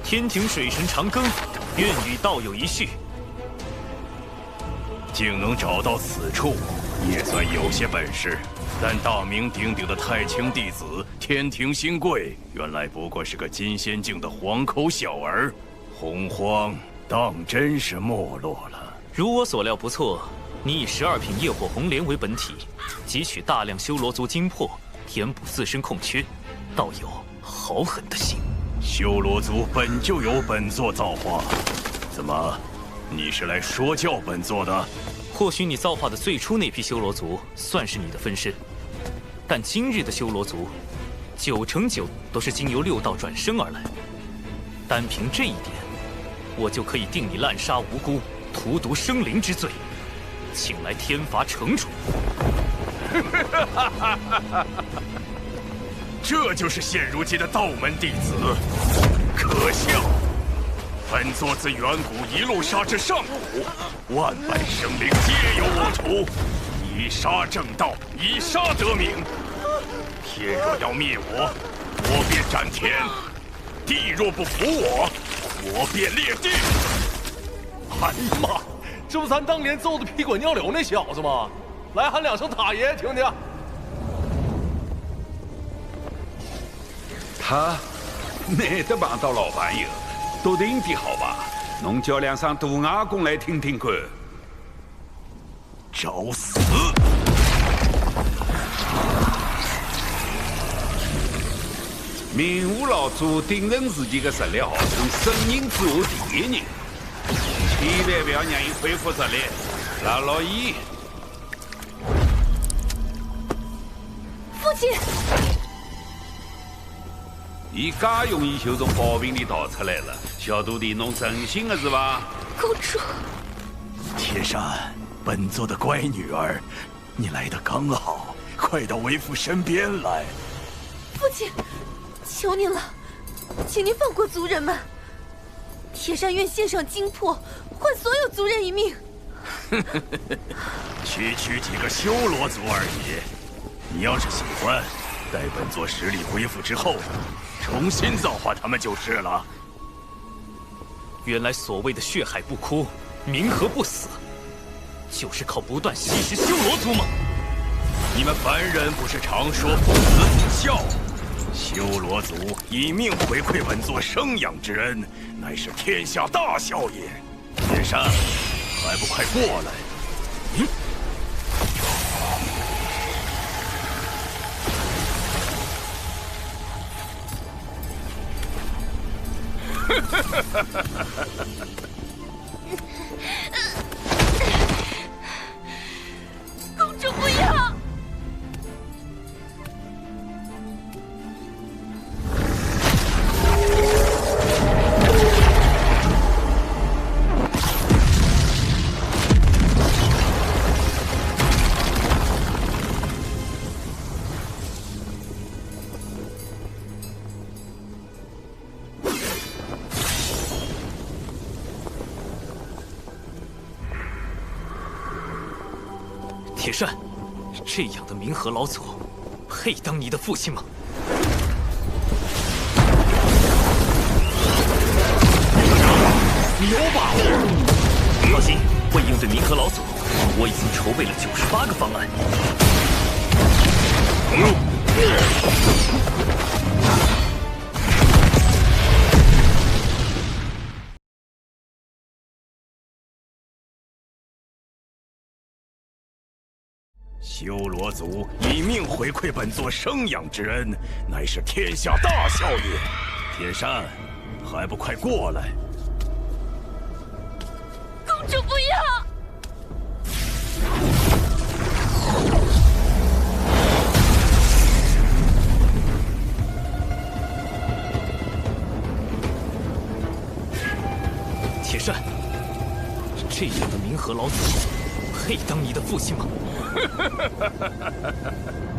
天庭水神长庚，愿与道友一叙。竟能找到此处，也算有些本事。但大名鼎鼎的太清弟子天庭新贵，原来不过是个金仙境的黄口小儿。洪荒当真是没落了。如我所料不错，你以12品业火红莲为本体，汲取大量修罗族精魄，填补自身空缺。道友好狠的心。修罗族本就有本座造化，怎么，你是来说教本座的？或许你造化的最初那批修罗族算是你的分身，但今日的修罗族，9成9都是经由6道转生而来。单凭这一点，我就可以定你滥杀无辜、荼毒生灵之罪，请来天罚惩处。这就是现如今的道门弟子，可笑！本座自远古一路杀至上古，万般生灵皆由我除，以杀正道，以杀得名。天若要灭我，我便斩天；地若不服我，我便裂地。哎呀妈，这不咱当年揍的屁滚尿流那小子吗？来喊2声塔爷听听。他难得碰到老朋友，笃定的好吧？侬叫2声大瓦工来听听看。找死！明武老祖定人自己的实力号称生人之下第一人，千万不要让伊恢复实力，拉牢伊。父亲。伊家容易就从宝瓶里逃出来了，小徒弟，侬真心的是吧？公主，铁扇，本座的乖女儿，你来得刚好，快到为父身边来。父亲，求您了，请您放过族人们。铁扇愿献上精魄，换所有族人一命。区区几个修罗族而已，你要是喜欢，待本座实力恢复之后，重新造化他们就是了。原来所谓的血海不枯，冥河不死，就是靠不断吸食修罗族吗？你们凡人不是常说父慈子孝？修罗族以命回馈本座生养之恩，乃是天下大孝也。铁山，还不快过来！公主不要！铁扇，这样的冥河老祖，配当你的父亲吗？有把握？放心，为应对冥河老祖，我已经筹备了98个方案。修罗族以命回馈本座生养之恩，乃是天下大孝也。铁扇，还不快过来！公主不要！铁扇，这样的冥河老祖，配当你的父亲吗？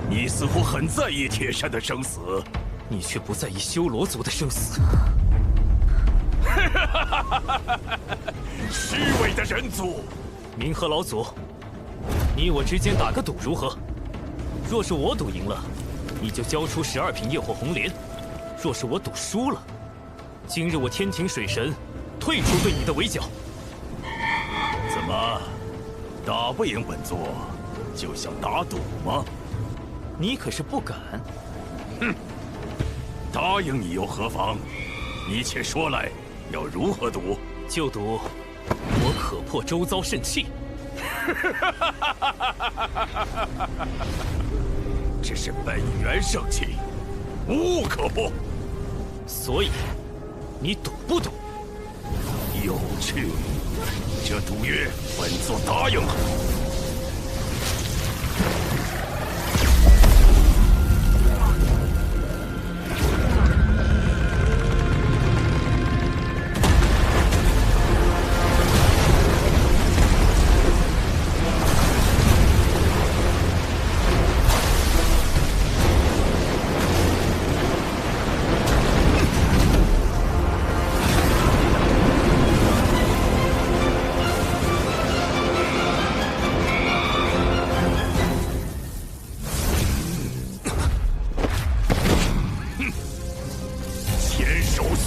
你似乎很在意铁扇的生死，你却不在意修罗族的生死。虚伪的人族！冥河老祖，你我之间打个赌如何？若是我赌赢了，你就交出12品业火红莲；若是我赌输了，今日我天庭水神退出对你的围剿。怎么，打不赢本座？就想打赌吗？你可是不敢。哼，答应你又何妨？你且说来，要如何赌？就赌我可破周遭肾气。这是本源圣器，无物可破。所以，你赌不赌？有趣，这赌约本座答应了。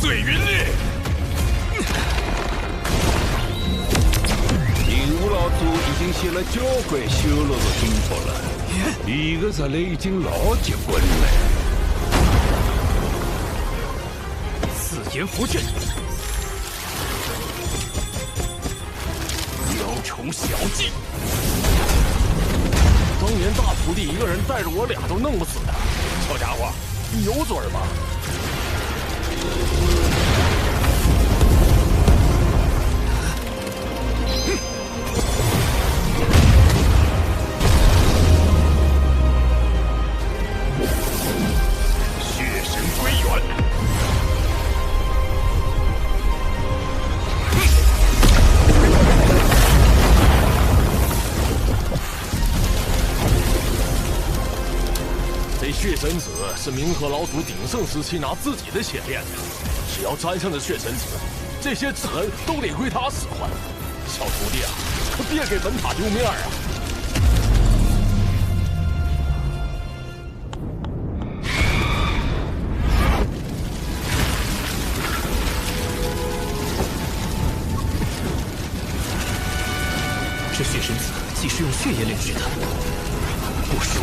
碎云裂！银武老祖已经写了交关修罗的兵法了，你个实力已经老结棍了。四炎符阵，雕虫小技。当年大徒弟一个人带着我俩都弄不死他，小家伙，你有嘴吗？血神归元。这血神子是冥河老祖鼎盛时期拿自己的血炼的，只要沾上了血神子，这些之痕都得归他使唤。小徒弟啊，可别给门塔丢面啊！这血神子既是用血液炼制的，不熟。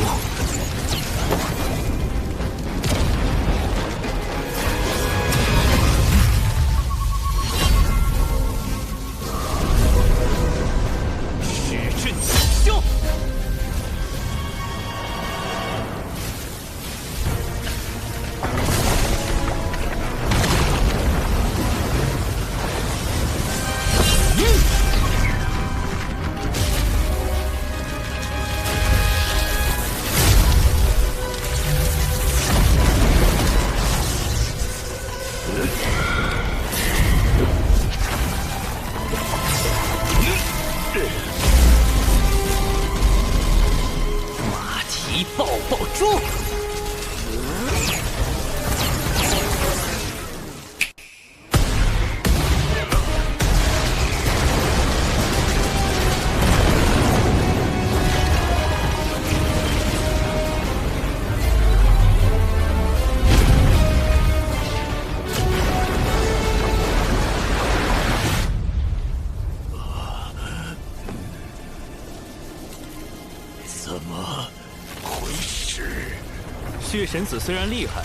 时阵起修。血神子虽然厉害，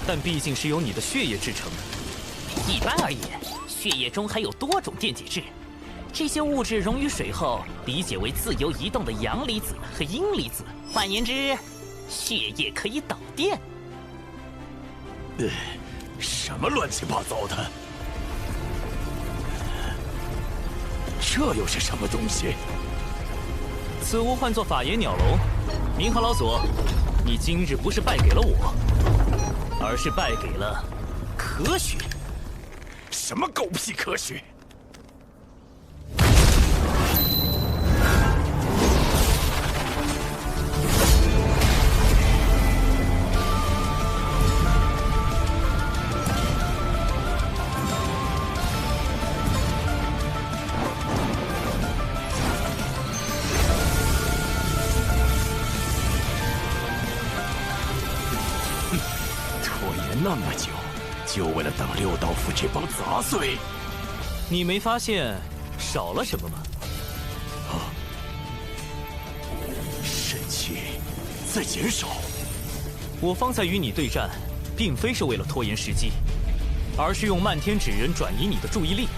但毕竟是由你的血液制成的。一般而言，血液中还有多种电解质，这些物质溶于水后，理解为自由移动的阳离子和阴离子。换言之，血液可以导电。什么乱七八糟的？这又是什么东西？此物唤作法爷鸟笼。冥河老祖，你今日不是败给了我，而是败给了科学。什么狗屁科学？那么久，就为了等六道府这帮杂碎。你没发现少了什么吗？肾气在减少。我方才与你对战，并非是为了拖延时机，而是用漫天纸人转移你的注意力，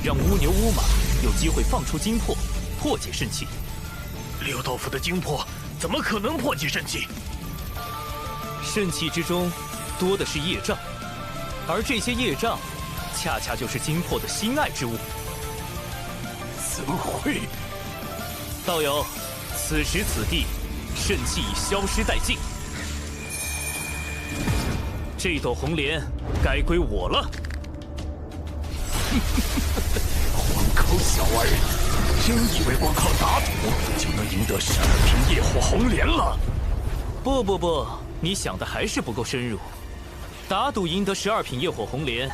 让乌牛乌马有机会放出精魄，破解肾气。六道府的精魄怎么可能破解肾气？肾气之中多的是业障，而这些业障，恰恰就是精魄的心爱之物。怎会？道友，此时此地，肾气已消失殆尽，这朵红莲该归我了。黄口小儿，真以为光靠打赌就能赢得12瓶业火红莲了？不，你想的还是不够深入。打赌赢得12品业火红莲，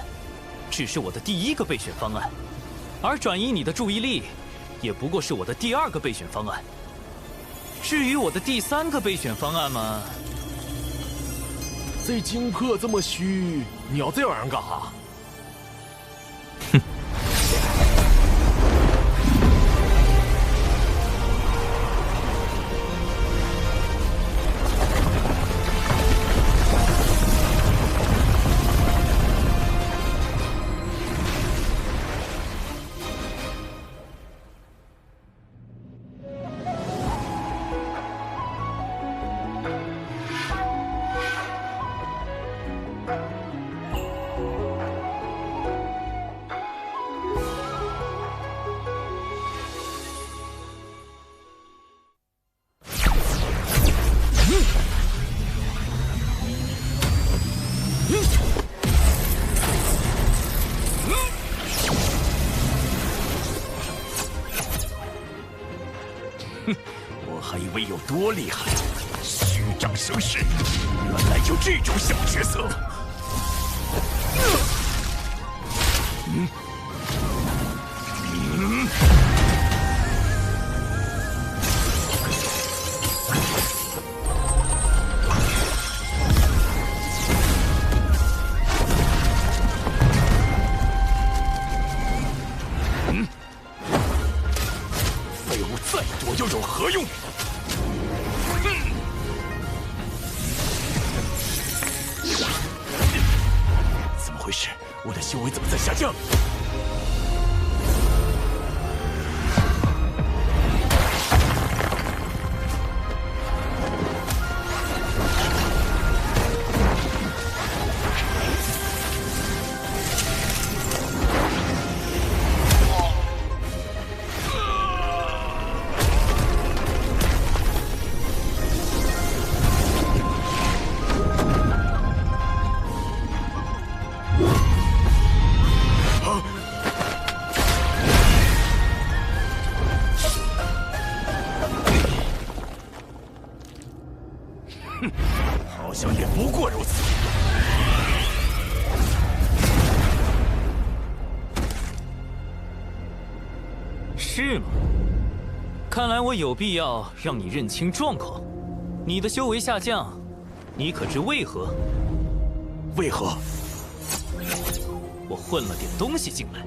只是我的第一个备选方案，而转移你的注意力，也不过是我的第2个备选方案。至于我的第3个备选方案嘛，这精魄这么虚，你要这玩意儿干哈？我还以为有多厉害，虚张声势，原来就这种小角色。废物！再多又有何用？怎么回事？我的修为怎么在下降？好像也不过如此。是吗？看来我有必要让你认清状况。你的修为下降，你可知为何？为何？我混了点东西进来。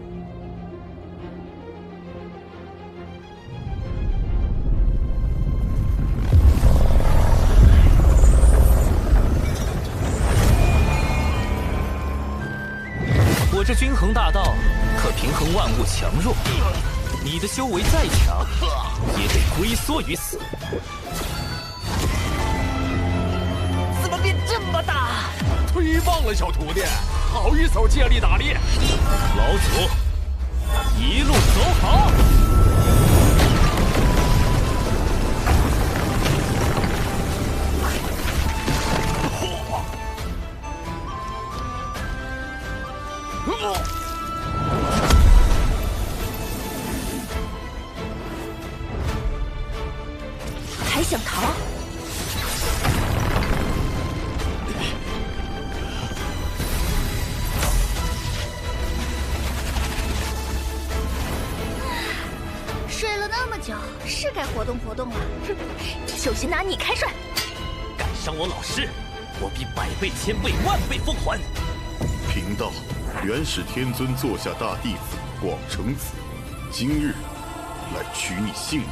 我这均衡大道可平衡万物强弱，你的修为再强，也得龟缩于此。怎么变这么大？忒棒了，小徒弟，好一手借力打力。老祖，一路走好。还想逃？睡了那么久，是该活动活动了。哼，就先拿你开涮。敢伤我老师，我必百倍、千倍、万倍奉还。贫道元始天尊座下大弟子广成子，今日来取你性命。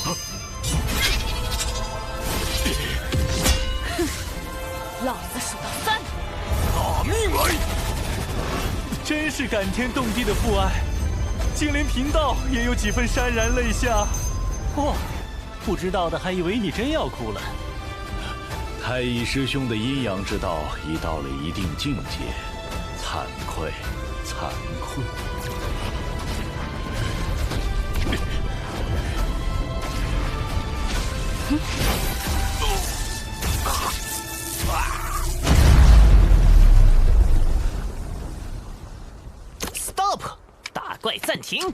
哼，老子数到3，拿命来！真是感天动地的父爱，竟连贫道也有几分潸然泪下。哇，不知道的还以为你真要哭了。太乙师兄的阴阳之道已到了一定境界，惭愧，惭愧。Stop！ 打怪暂停。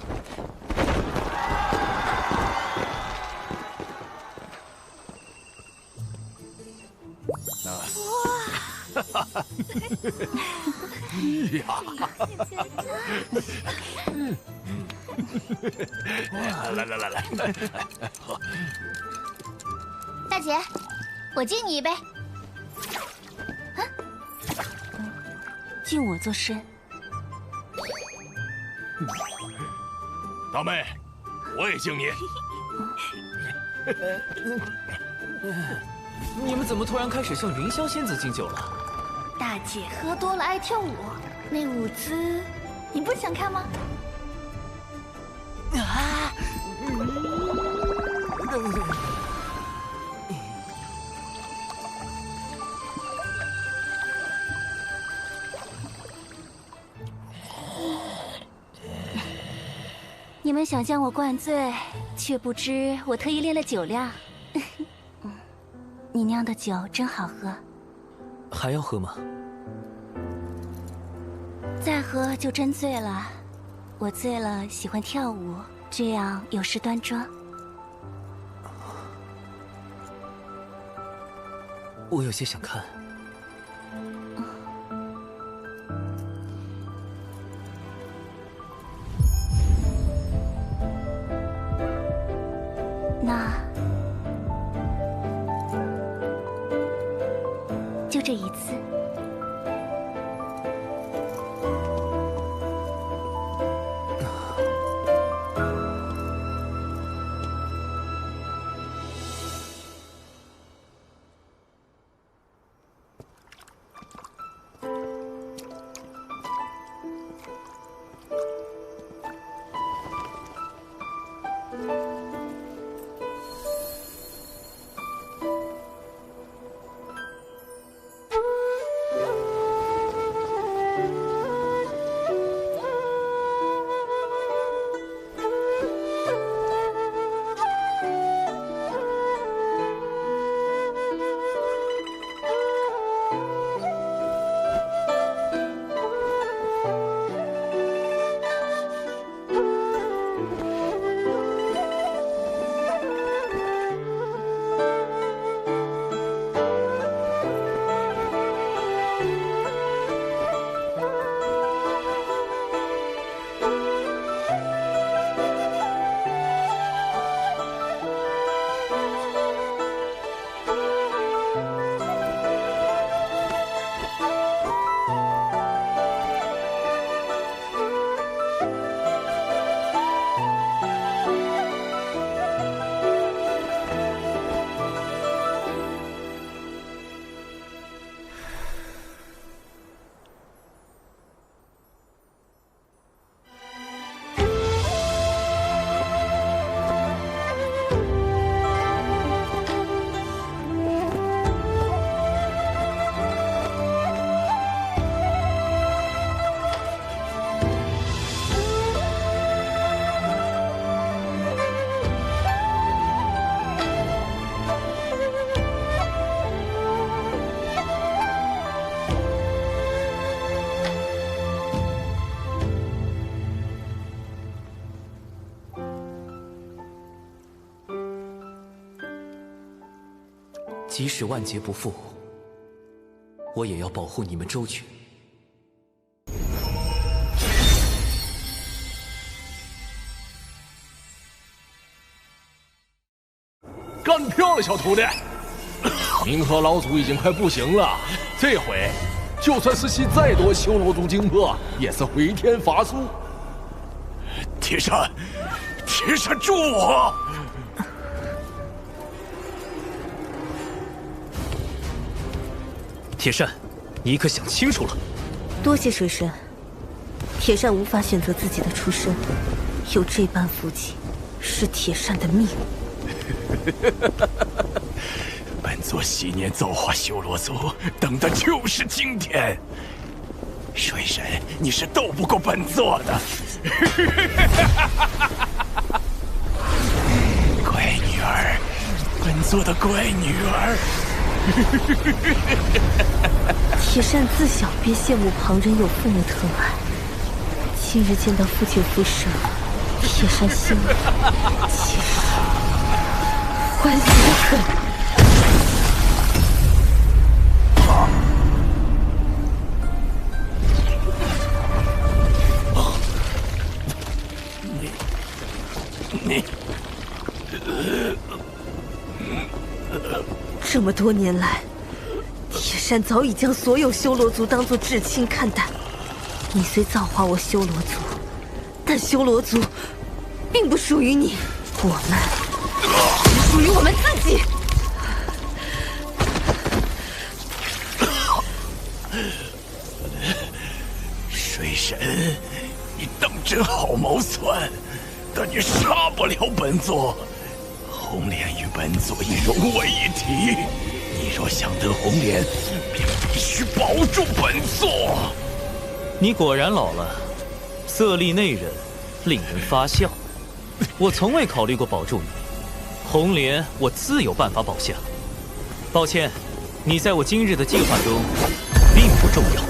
哈哈！呀！来，喝！大姐，我敬你一杯。敬我做甚？大妹，我也敬你。你们怎么突然开始向云霄仙子敬酒了？大姐喝多了爱跳舞，那舞姿你不想看吗？啊！你们想将我灌醉，却不知我特意练了酒量。你酿的酒真好喝，还要喝吗？再喝就真醉了。我醉了喜欢跳舞，这样有失端庄。我有些想看。那就这一次。即使万劫不复，我也要保护你们周全。干漂亮，小徒弟！冥河老祖已经快不行了，这回就算是吸再多修罗族精魄，也是回天乏术。铁扇，铁扇助我！铁扇，你可想清楚了？多谢水神，铁扇无法选择自己的出身，有这般福气，是铁扇的命。本座昔年造化修罗族，等的就是今天。水神，你是斗不过本座的。乖女儿，本座的乖女儿。铁扇自小便羡慕旁人有父母疼爱，今日见到父亲复生，铁扇心里其实欢喜得很。你这么多年来，铁扇早已将所有修罗族当作至亲看待。你虽造化我修罗族，但修罗族并不属于你，我们只属于我们自己。水神，你当真好谋算，但你杀不了本座。红莲与本座已融为一体，你若想得红莲，便必须保住本座。你果然老了，色厉内荏，令人发笑。我从未考虑过保住你，红莲我自有办法保下。抱歉，你在我今日的计划中并不重要。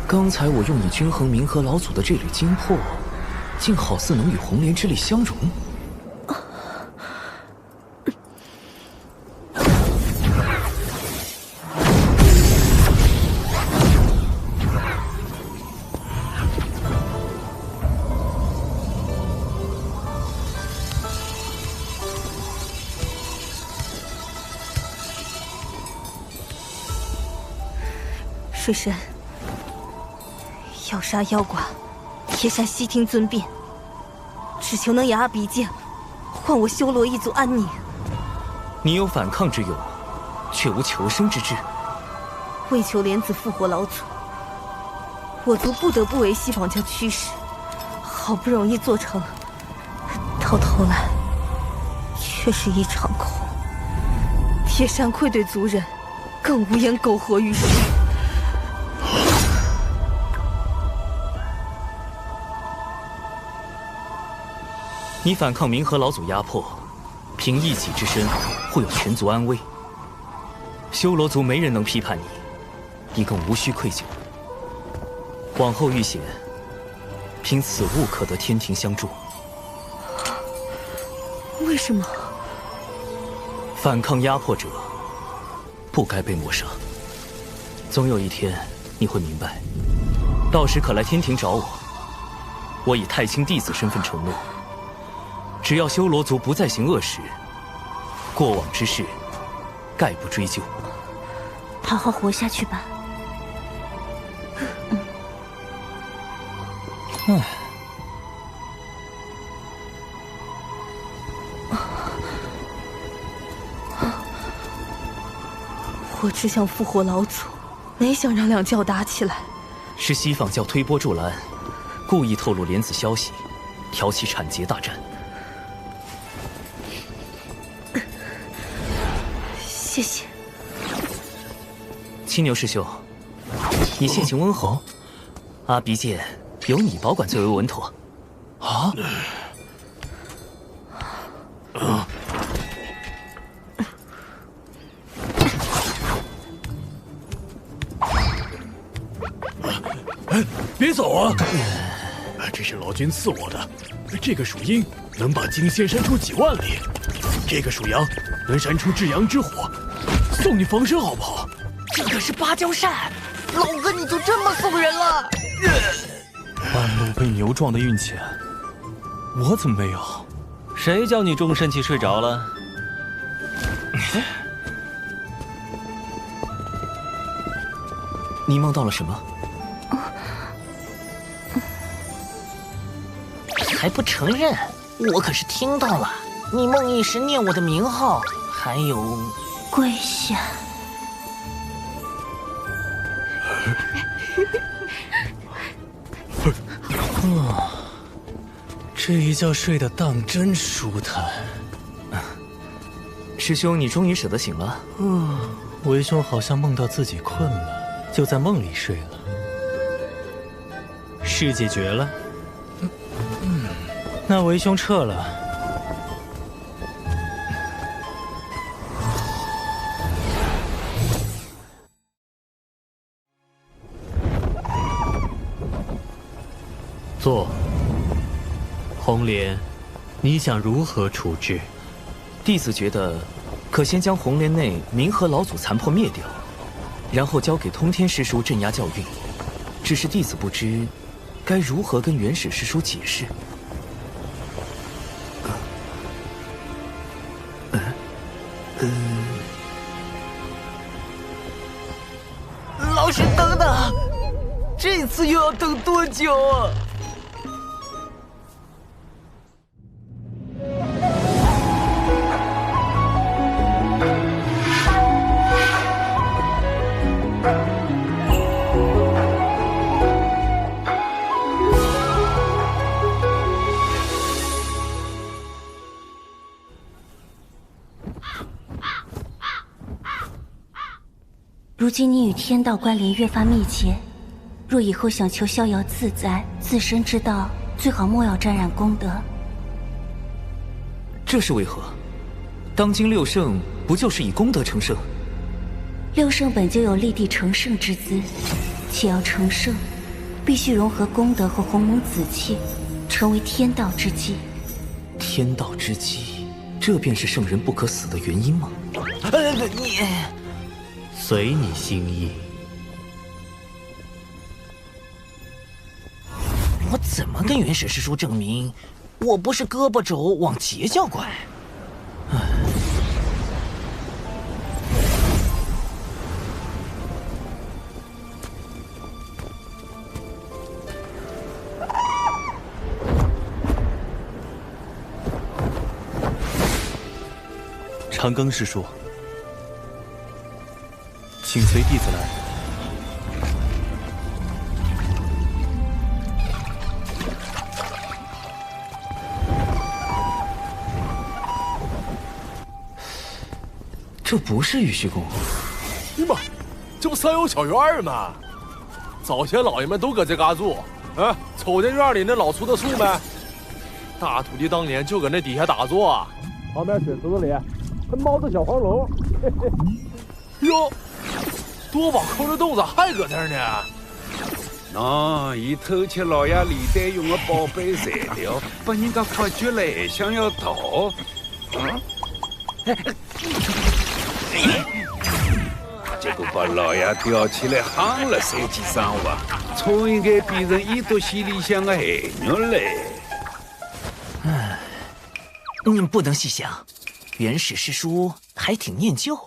刚才我用以均衡冥河老祖的这缕精魄，竟好似能与红莲之力相融。水神，要杀要剐，铁扇悉听尊便，只求能牙鼻剑，换我修罗一族安宁。你有反抗之勇，却无求生之志。为求莲子复活老祖，我族不得不为西方教驱使，好不容易做成，到头来却是一场空。铁扇愧对族人，更无颜苟活于世。你反抗冥河老祖压迫，凭一己之身护有全族安危。修罗族没人能批判你，你更无需愧疚。往后遇险，凭此物可得天庭相助。为什么？反抗压迫者不该被抹杀。总有一天你会明白，到时可来天庭找我。我以太清弟子身份承诺，只要修罗族不再行恶事，过往之事概不追究。好好活下去吧。我只想复活老祖，没想让两教打起来。是西方教推波助澜，故意透露莲子消息，挑起产劫大战。谢谢。青牛师兄，你性情温和，阿鼻剑由你保管最为稳妥。啊！别走啊！这是老君赐我的，这个属鹰能把金线扇出几万里，这个属羊能扇出至阳之火，送你防身好不好？这可是芭蕉扇，老哥你就这么送人了？半路被牛撞的运气，我怎么没有？谁叫你终身期睡着了？你梦到了什么？还不承认？我可是听到了，你梦呓时念我的名号，还有跪下。这一觉睡得当真舒坦。师兄，你终于舍得醒了。为兄好像梦到自己困了，就在梦里睡了。事解决了。那为兄撤了。坐。红莲，你想如何处置？弟子觉得，可先将红莲内冥河老祖残破灭掉，然后交给通天师叔镇压教运。只是弟子不知，该如何跟元始师叔解释。老师，等等，这次又要等多久啊？如今你与天道关联越发密切，若以后想求逍遥自在、自身之道，最好莫要沾染功德。这是为何？当今六圣不就是以功德成圣？六圣本就有立地成圣之资，且要成圣，必须融合功德和鸿蒙紫气，成为天道之基。天道之基，这便是圣人不可死的原因吗？你随你心意。我怎么跟元始师叔证明我不是胳膊肘往邪教拐？长庚师叔，请随弟子来。这不是玉虚宫。你妈，这不三有小院吗？早先老爷们都搁这嘎住。瞅见院里那老粗的树没？大徒弟当年就搁那底下打坐，旁边水池子里还猫着小黄龙。哟，多宝抠着肚子还搁这儿呢。喏，伊偷窃老爷李代用的宝贝材料，把人家发觉了，还想要逃。结果把老爷吊起来夯了3记3瓦，错应该变成一毒溪里向的海肉嘞。你不能细想，元始师叔还挺念旧。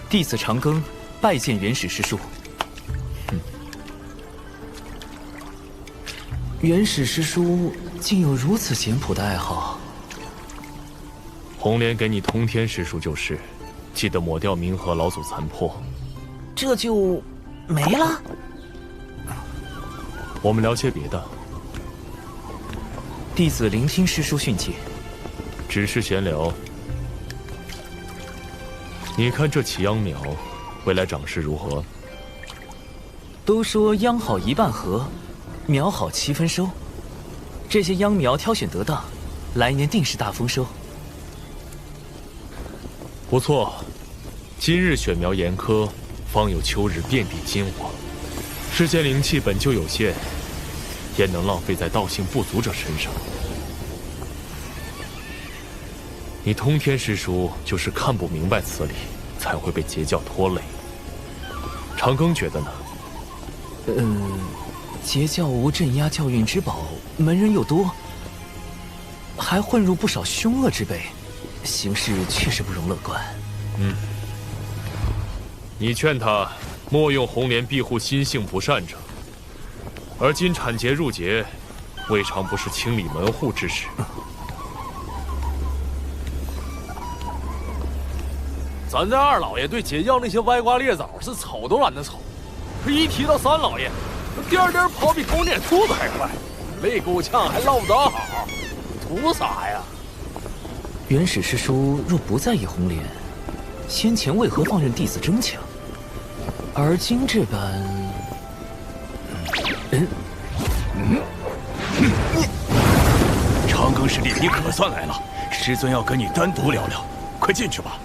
弟子长庚拜见元始师叔。元始师叔竟有如此简朴的爱好。红莲给你通天师叔就是，记得抹掉冥河老祖残破。这就没了？我们聊些别的。弟子聆听师叔训诫。只是闲聊。你看这起秧苗，未来长势如何？都说秧好一半禾，苗好7分收。这些秧苗挑选得当，来年定是大丰收。不错，今日选苗严苛，方有秋日遍地金黄。世间灵气本就有限，焉能浪费在道性不足者身上？你通天师叔就是看不明白此理，才会被截教拖累。长庚觉得呢？截教无镇压教运之宝，门人又多，还混入不少凶恶之辈，形势确实不容乐观。你劝他莫用红莲庇护心性不善者，而今产劫入劫，未尝不是清理门户之时。咱家二老爷对截教那些歪瓜裂枣是瞅都懒得瞅，可一提到三老爷，颠颠跑比狗撵兔子还快，没够呛还唠不得好，图啥呀？元始师叔若不在意红莲，先前为何放任弟子争抢？而今这般，长庚师弟，你可算来了，师尊要跟你单独聊聊，快进去吧。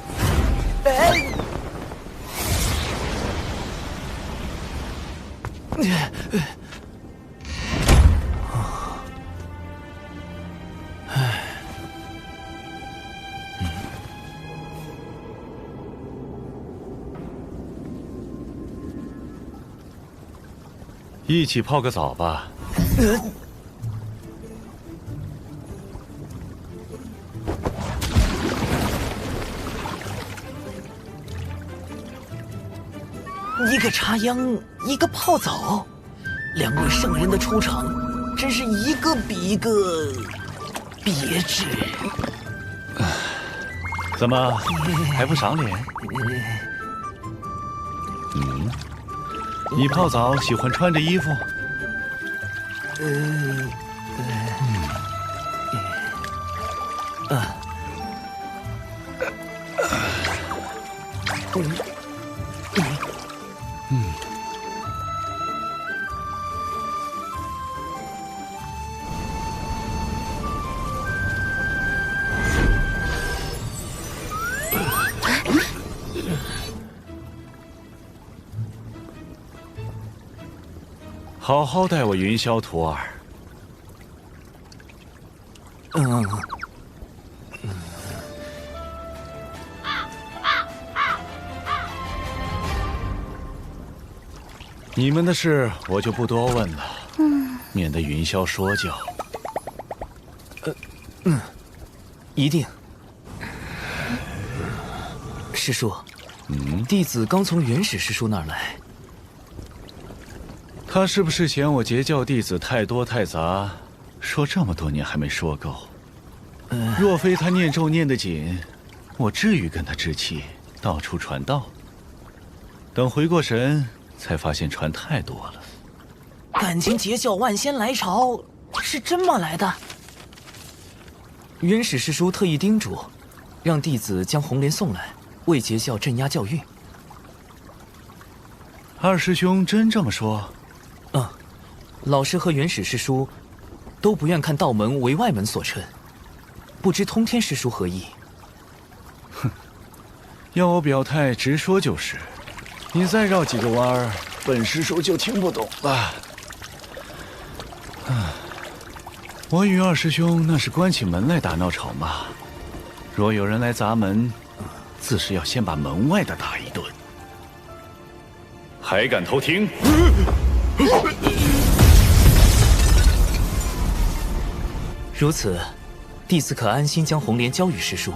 一起泡个澡吧。一个插秧，一个泡澡，两位圣人的出场，真是一个比一个别致。怎么还不赏脸？你泡澡喜欢穿着衣服？好好待我云霄徒儿。你们的事我就不多问了，免得云霄说教。一定。师叔，弟子刚从元始师叔那儿来。他是不是嫌我截教弟子太多太杂，说这么多年还没说够？若非他念咒念得紧，我至于跟他置气，到处传道？等回过神，才发现传太多了。感情截教万仙来朝是这么来的？元始师叔特意叮嘱，让弟子将红莲送来，为截教镇压教运。二师兄真这么说？老师和元始师叔都不愿看道门为外门所称，不知通天师叔何意？要我表态，直说就是。你再绕几个弯儿，本师叔就听不懂了。我与二师兄那是关起门来打闹吵骂，若有人来砸门，自是要先把门外的打一顿。还敢偷听？如此，弟子可安心将红莲交与师叔。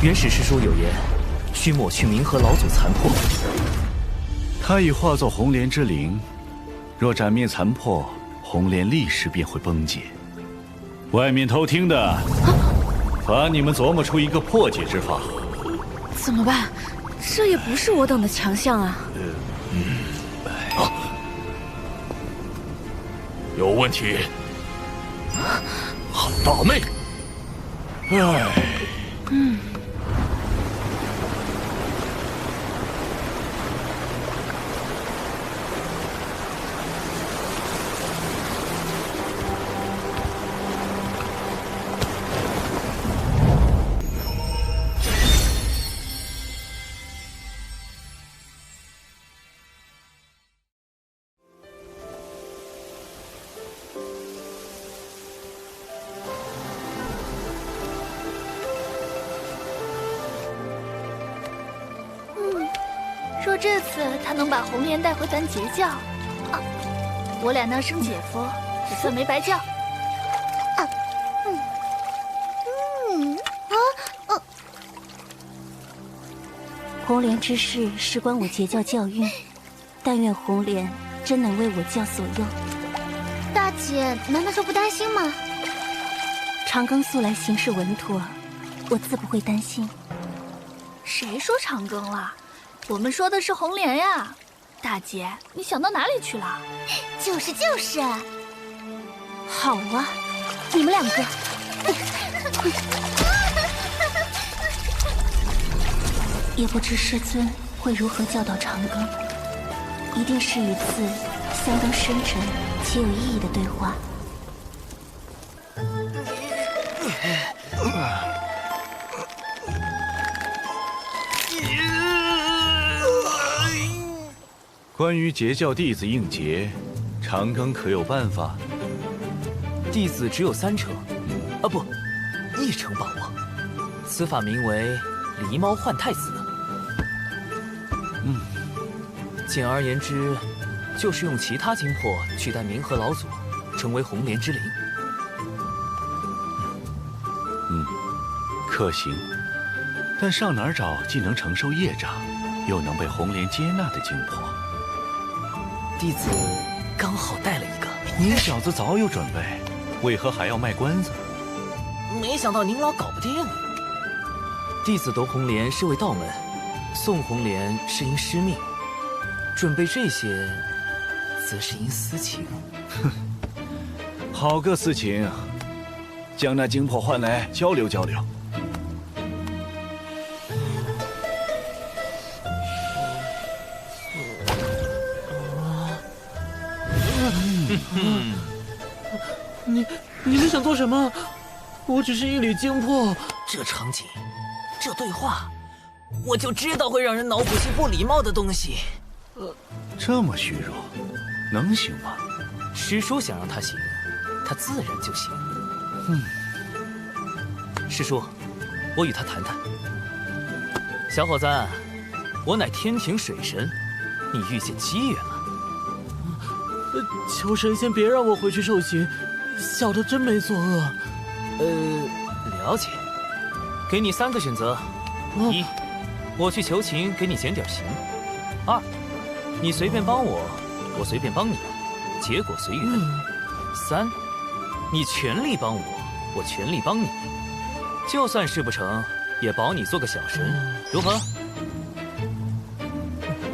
元始师叔有言，需抹去冥河老祖残魄。他已化作红莲之灵，若斩灭残魄，红莲立时便会崩解。外面偷听的，罚你们琢磨出一个破解之法。怎么办？这也不是我等的强项啊！有问题。好大妹！哎，若这次他能把红莲带回咱截教，我俩能升姐夫，也算没白叫。红莲之事事关我截教教运，但愿红莲真能为我教所用。大姐难道就不担心吗？长庚素来行事稳妥，我自不会担心。谁说长庚了？我们说的是红莲呀。大姐，你想到哪里去了？就是。好啊，你们两个。也不知师尊会如何教导长庚，一定是一次相当深沉且有意义的对话。关于截教弟子应节，长庚可有办法？弟子只有3成，啊不，1成把握。此法名为狸猫换太子。简而言之，就是用其他精魄取代冥河老祖，成为红莲之灵。可行，但上哪儿找既能承受业障，又能被红莲接纳的精魄？弟子刚好带了一个。你小子早有准备，为何还要卖关子？没想到您老搞不定。弟子夺红莲是为道门，送红莲是因师命，准备这些，则是因私情。哼，好个私情！将那精魄换来交流交流。你们想做什么？我只是一缕精魄。这场景，这对话，我就知道会让人脑补些不礼貌的东西。这么虚弱，能行吗？师叔想让他行，他自然就行。师叔，我与他谈谈。小伙子，我乃天庭水神，你遇见机缘了。求神仙别让我回去受刑，小的真没作恶。了解。给你3个选择：1，我去求情给你减点刑；2，你随便帮我，我随便帮你，结果随缘；3，你全力帮我，我全力帮你，就算事不成，也保你做个小神，如何？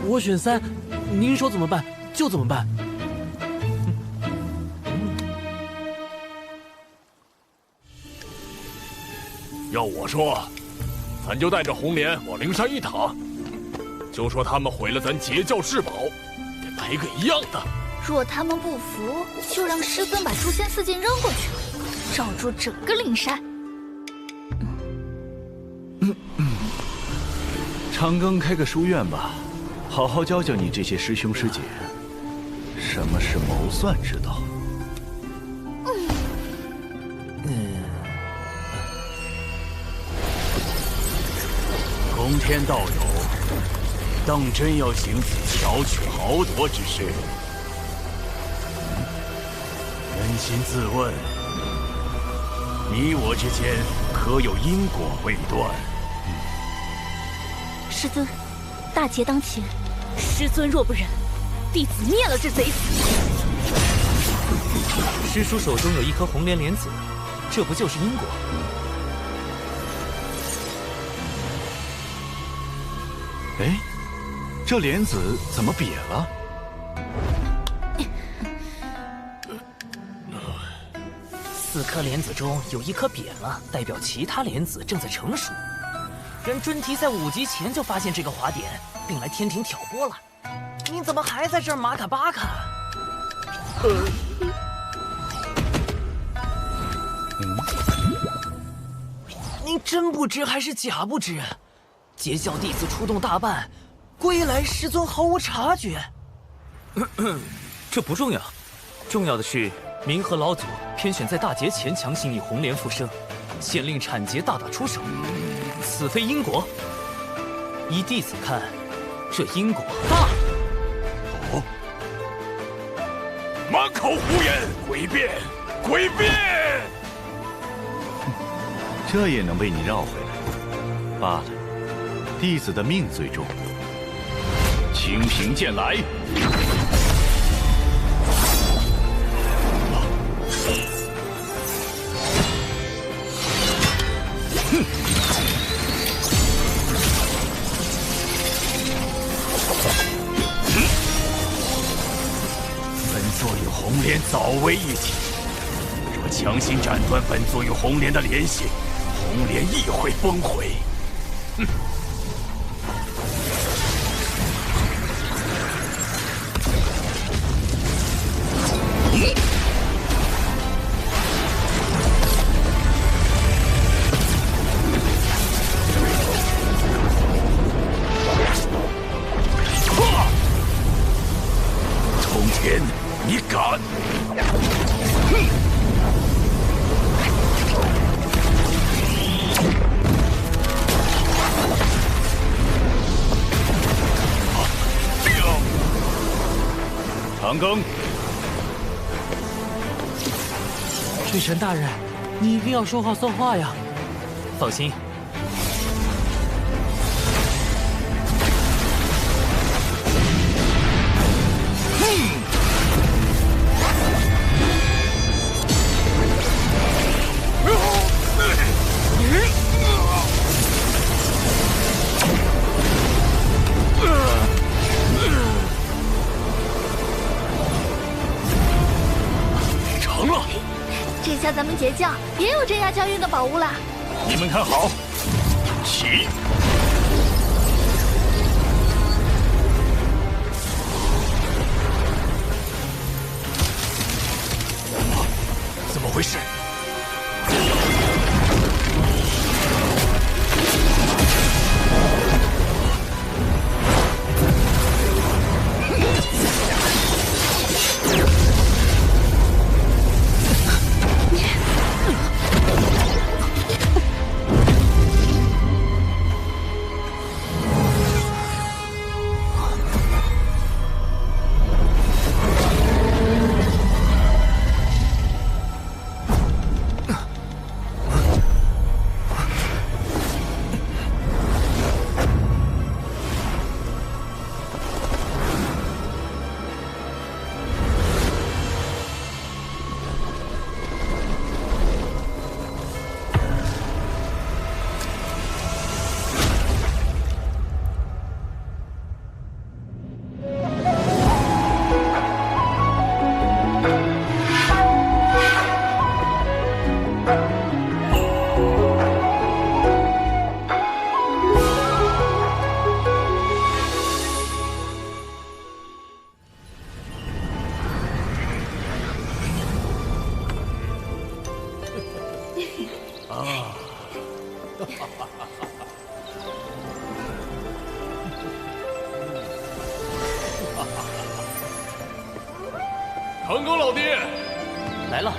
我选3，您说怎么办就怎么办。要我说，咱就带着红莲往灵山一躺，就说他们毁了咱截教至宝，得来个一样的。若他们不服，就让师尊把诛仙4剑扔过去，罩住整个灵山。长庚开个书院吧，好好教教你这些师兄师姐，什么是谋算之道。通天道友，当真要行此巧取豪夺之事，扪心自问，你我之间可有因果未断？师尊，大劫当前，师尊若不忍，弟子灭了这贼子。师叔手中有一颗红莲莲子，这不就是因果？哎，这莲子怎么瘪了？ 4颗莲子中有1颗扁了，代表其他莲子正在成熟。人尊提在5级前就发现这个滑点，并来天庭挑拨了。你怎么还在这儿马卡巴卡？你真不知还是假不知？截教弟子出动大半，归来师尊毫无察觉。这不重要，重要的是冥河老祖偏选在大劫前强行以红莲复生，限令产劫大打出手，此非因果。依弟子看，这因果大。哦，满口胡言，诡辩，诡辩！这也能被你绕回来？罢了，弟子的命最重。清平剑来！哼！本座与红莲早为一体，若强行斩断本座与红莲的联系，红莲亦会崩毁。哼！冲天，你敢！哼！长庚，水神大人，你一定要说好算话呀！放心。这下咱们截教也有镇压教运的宝物啦！你们看好，起！怎么回事？长庚老爹，来了。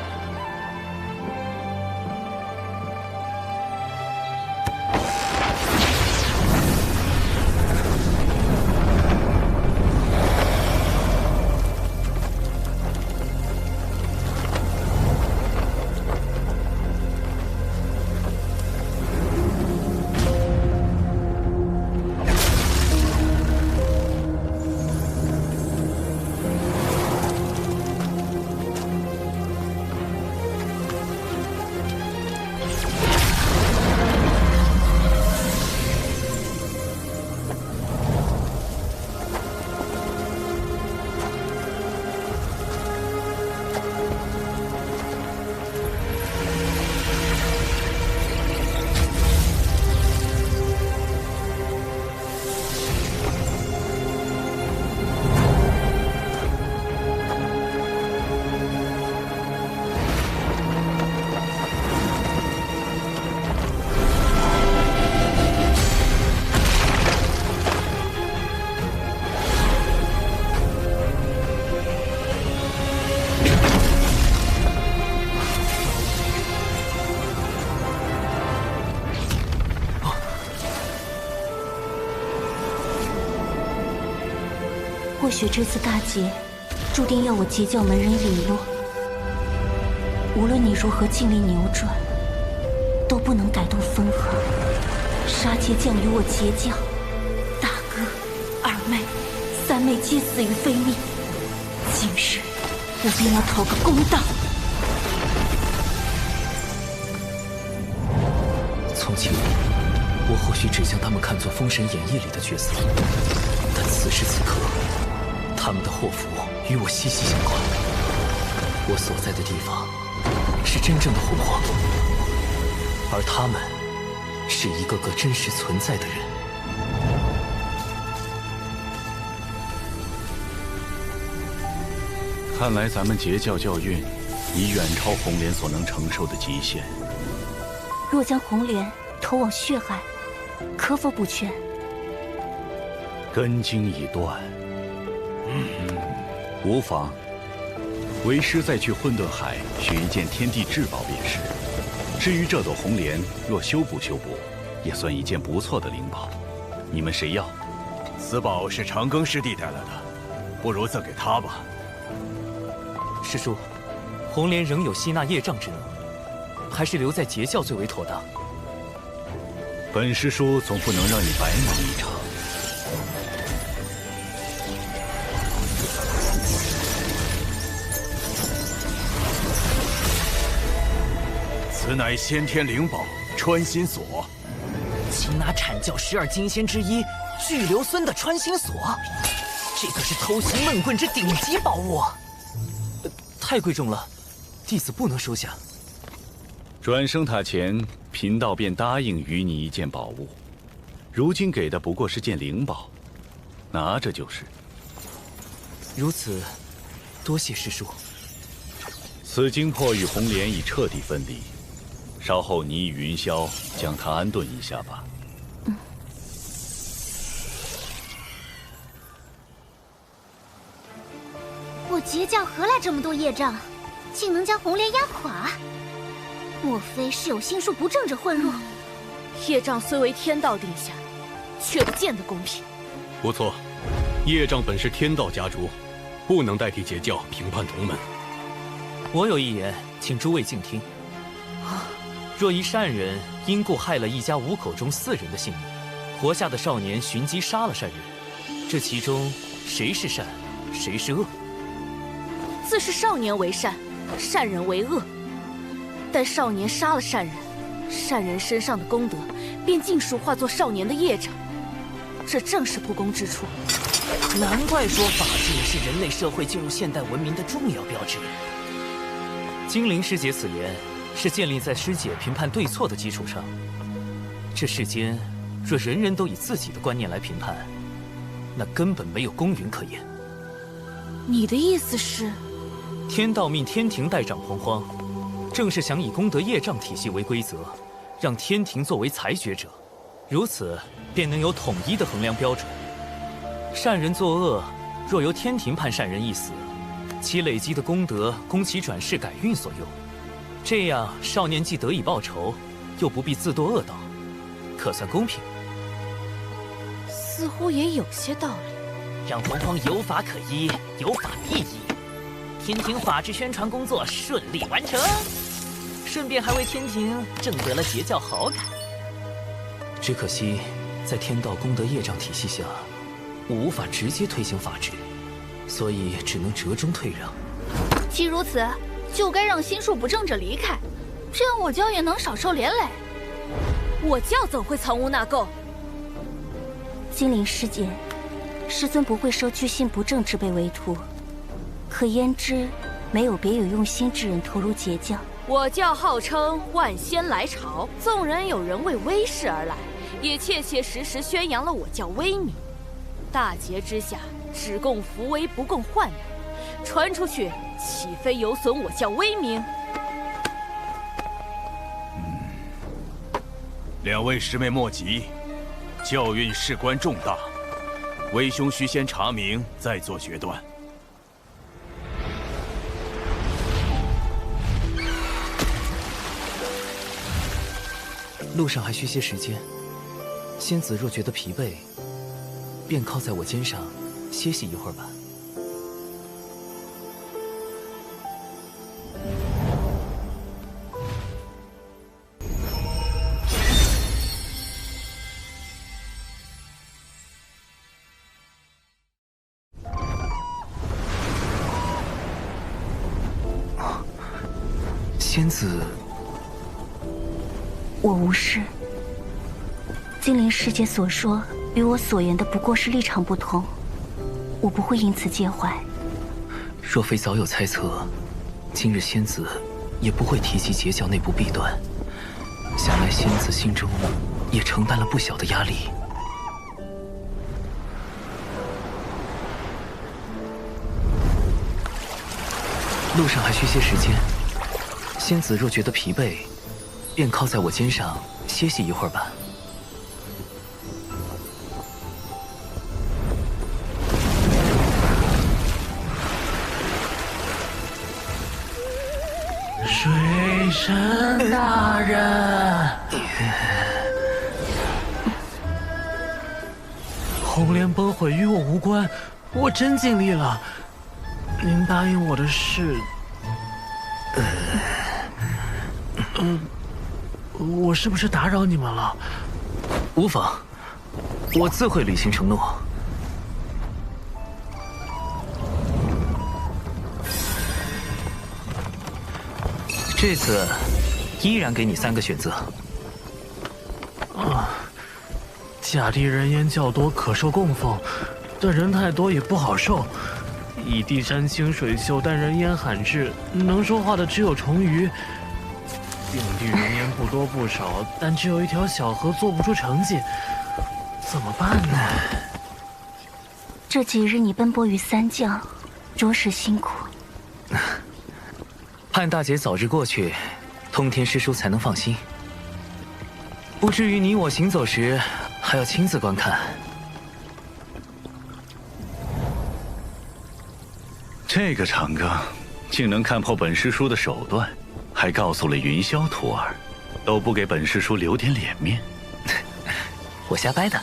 或许这次大劫，注定要我截教门人陨落。无论你如何尽力扭转，都不能改动分合。杀劫降于我截教，大哥、二妹、三妹皆死于非命。今日我便要讨个公道。从前，我或许只将他们看作《封神演义》里的角色，但此时此刻，他们的祸福与我息息相关。我所在的地方是真正的洪荒，而他们是一个个真实存在的人。看来咱们截教教运已远超红莲所能承受的极限。若将红莲投往血海，可否补全？根茎已断，无妨。为师再去混沌海寻一件天地至宝便是。至于这朵红莲，若修补修补，也算一件不错的灵宝。你们谁要？此宝是长庚师弟带来的，不如赠给他吧。师叔，红莲仍有吸纳业障之能，还是留在截教最为妥当。本师叔总不能让你白忙一场。此乃先天灵宝穿心锁，擒拿阐教12金仙之一巨流孙的穿心锁，这可是偷袭闷棍之顶级宝物。太贵重了，弟子不能收下。转生塔前，贫道便答应与你一件宝物，如今给的不过是件灵宝，拿着就是。如此，多谢师叔。此精魄与红莲已彻底分离，稍后你与云霄将它安顿一下吧。我截教何来这么多业障，竟能将红莲压垮？莫非是有心术不正者混入？业障虽为天道定下，却不见得公平。不错，业障本是天道家主，不能代替截教评判同门。我有一言，请诸位静听。若一善人因故害了一家5口中4人的性命，活下的少年寻机杀了善人，这其中谁是善，谁是恶？自是少年为善，善人为恶。但少年杀了善人，善人身上的功德便尽数化作少年的业障，这正是不公之处。难怪说法治是人类社会进入现代文明的重要标志。精灵师姐此言是建立在师姐评判对错的基础上。这世间若人人都以自己的观念来评判，那根本没有公允可言。你的意思是？天道命天庭代掌洪荒，正是想以功德业障体系为规则，让天庭作为裁决者，如此便能有统一的衡量标准。善人作恶，若由天庭判善人一死，其累积的功德供其转世改运所用，这样少年既得以报仇，又不必自堕恶道，可算公平。似乎也有些道理。让洪荒有法可依，有法必依。天庭法治宣传工作顺利完成，顺便还为天庭挣得了截教好感。只可惜，在天道功德业障体系下，我无法直接推行法治，所以只能折中退让。既如此，就该让心术不正者离开，这样我教也能少受连累。我教怎会藏污纳垢？精灵师姐，师尊不会收居心不正之辈为徒，可焉知没有别有用心之人投入截教？我教号称万仙来朝，纵然有人为威势而来，也切切实实宣扬了我教威名。大劫之下，只供扶危不供患难，传出去岂非有损我教威名？两位师妹莫急，教运事关重大，为兄须先查明，再做决断。路上还需些时间，仙子若觉得疲惫，便靠在我肩上歇息一会儿吧。仙子，我无事。精灵世界所说与我所言的不过是立场不同，我不会因此介怀。若非早有猜测，今日仙子也不会提及截教内部弊端。想来仙子心中也承担了不小的压力。路上还需些时间，仙子若觉得疲惫，便靠在我肩上歇息一会儿吧。水神大人，红莲崩毁与我无关，我真尽力了。您答应我的事，我是不是打扰你们了？无妨，我自会履行承诺。这次依然给你3个选择。甲地人烟较多，可受供奉，但人太多也不好受。乙地山清水秀，但人烟罕至，能说话的只有虫鱼。丙地人烟不多不少，但只有一条小河，做不出成绩，怎么办呢？这几日你奔波于三将，着实辛苦。盼大劫早日过去，通天师叔才能放心，不至于你我行走时还要亲自观看。这个长庚竟能看破本师叔的手段，还告诉了云霄徒儿，都不给本师叔留点脸面。我瞎掰的。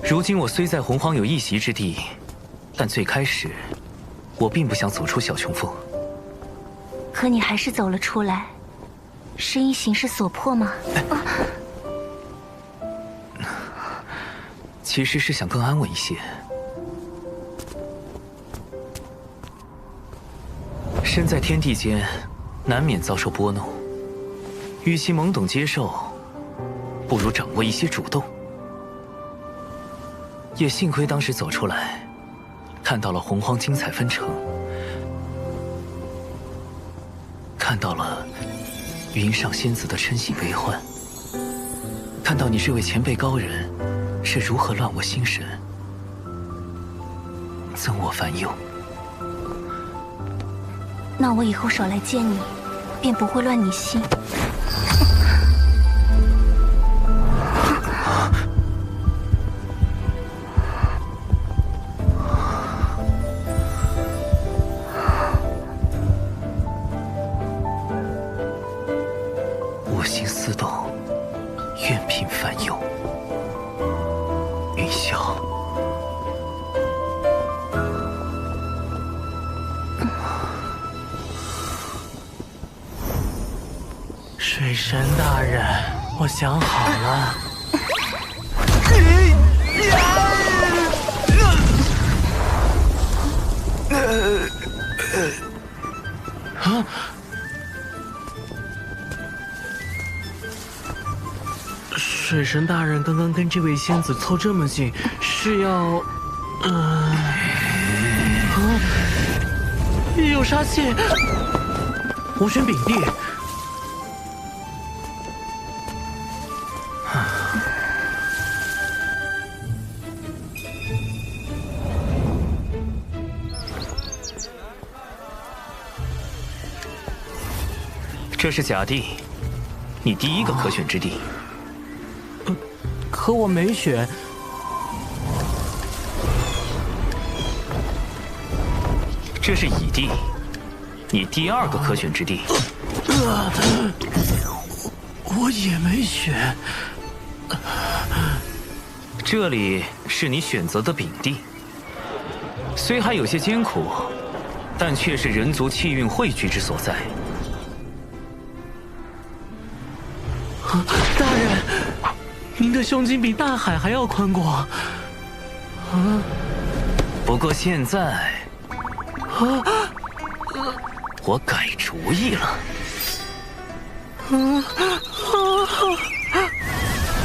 如今我虽在洪荒有一席之地，但最开始我并不想走出小琼峰。可你还是走了出来，是因形势所迫吗？其实是想更安稳一些。身在天地间，难免遭受拨弄，与其懵懂接受，不如掌握一些主动。也幸亏当时走出来，看到了洪荒精彩纷呈，看到了云上仙子的嗔喜悲欢，看到你这位前辈高人是如何乱我心神，增我烦忧。那我以后少来见你，便不会乱你心。我心思动，愿品烦忧。云霄，水神大人，我想好了。啊！水神大人刚刚跟这位仙子凑这么近，是要……有杀气！我选丙地。这是甲地，你第一个可选之地。可我没选。这是乙地，你第二个可选之地。我也没选。这里是你选择的领地，虽还有些艰苦，但却是人族气运汇聚之所在。大人，您的胸襟比大海还要宽广。不过现在，我改主意了。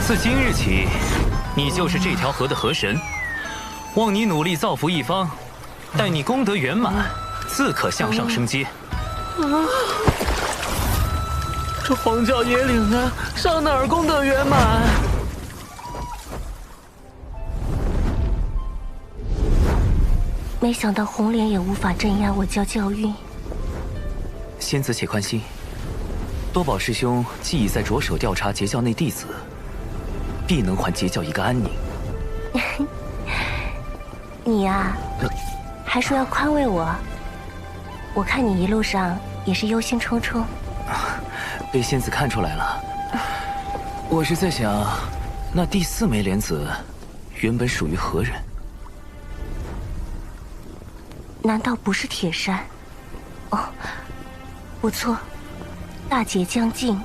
自今日起，你就是这条河的河神，望你努力造福一方，待你功德圆满，自可向上升阶。这荒郊野岭的，上哪儿功德圆满？没想到红莲也无法镇压我教教运。仙子且宽心，多宝师兄既已在着手调查截教内弟子，必能还截教一个安宁。你呀，还说要宽慰我。我看你一路上也是忧心忡忡。被仙子看出来了。我是在想，那第4枚莲子原本属于何人？难道不是铁山？哦，不错，大劫将近，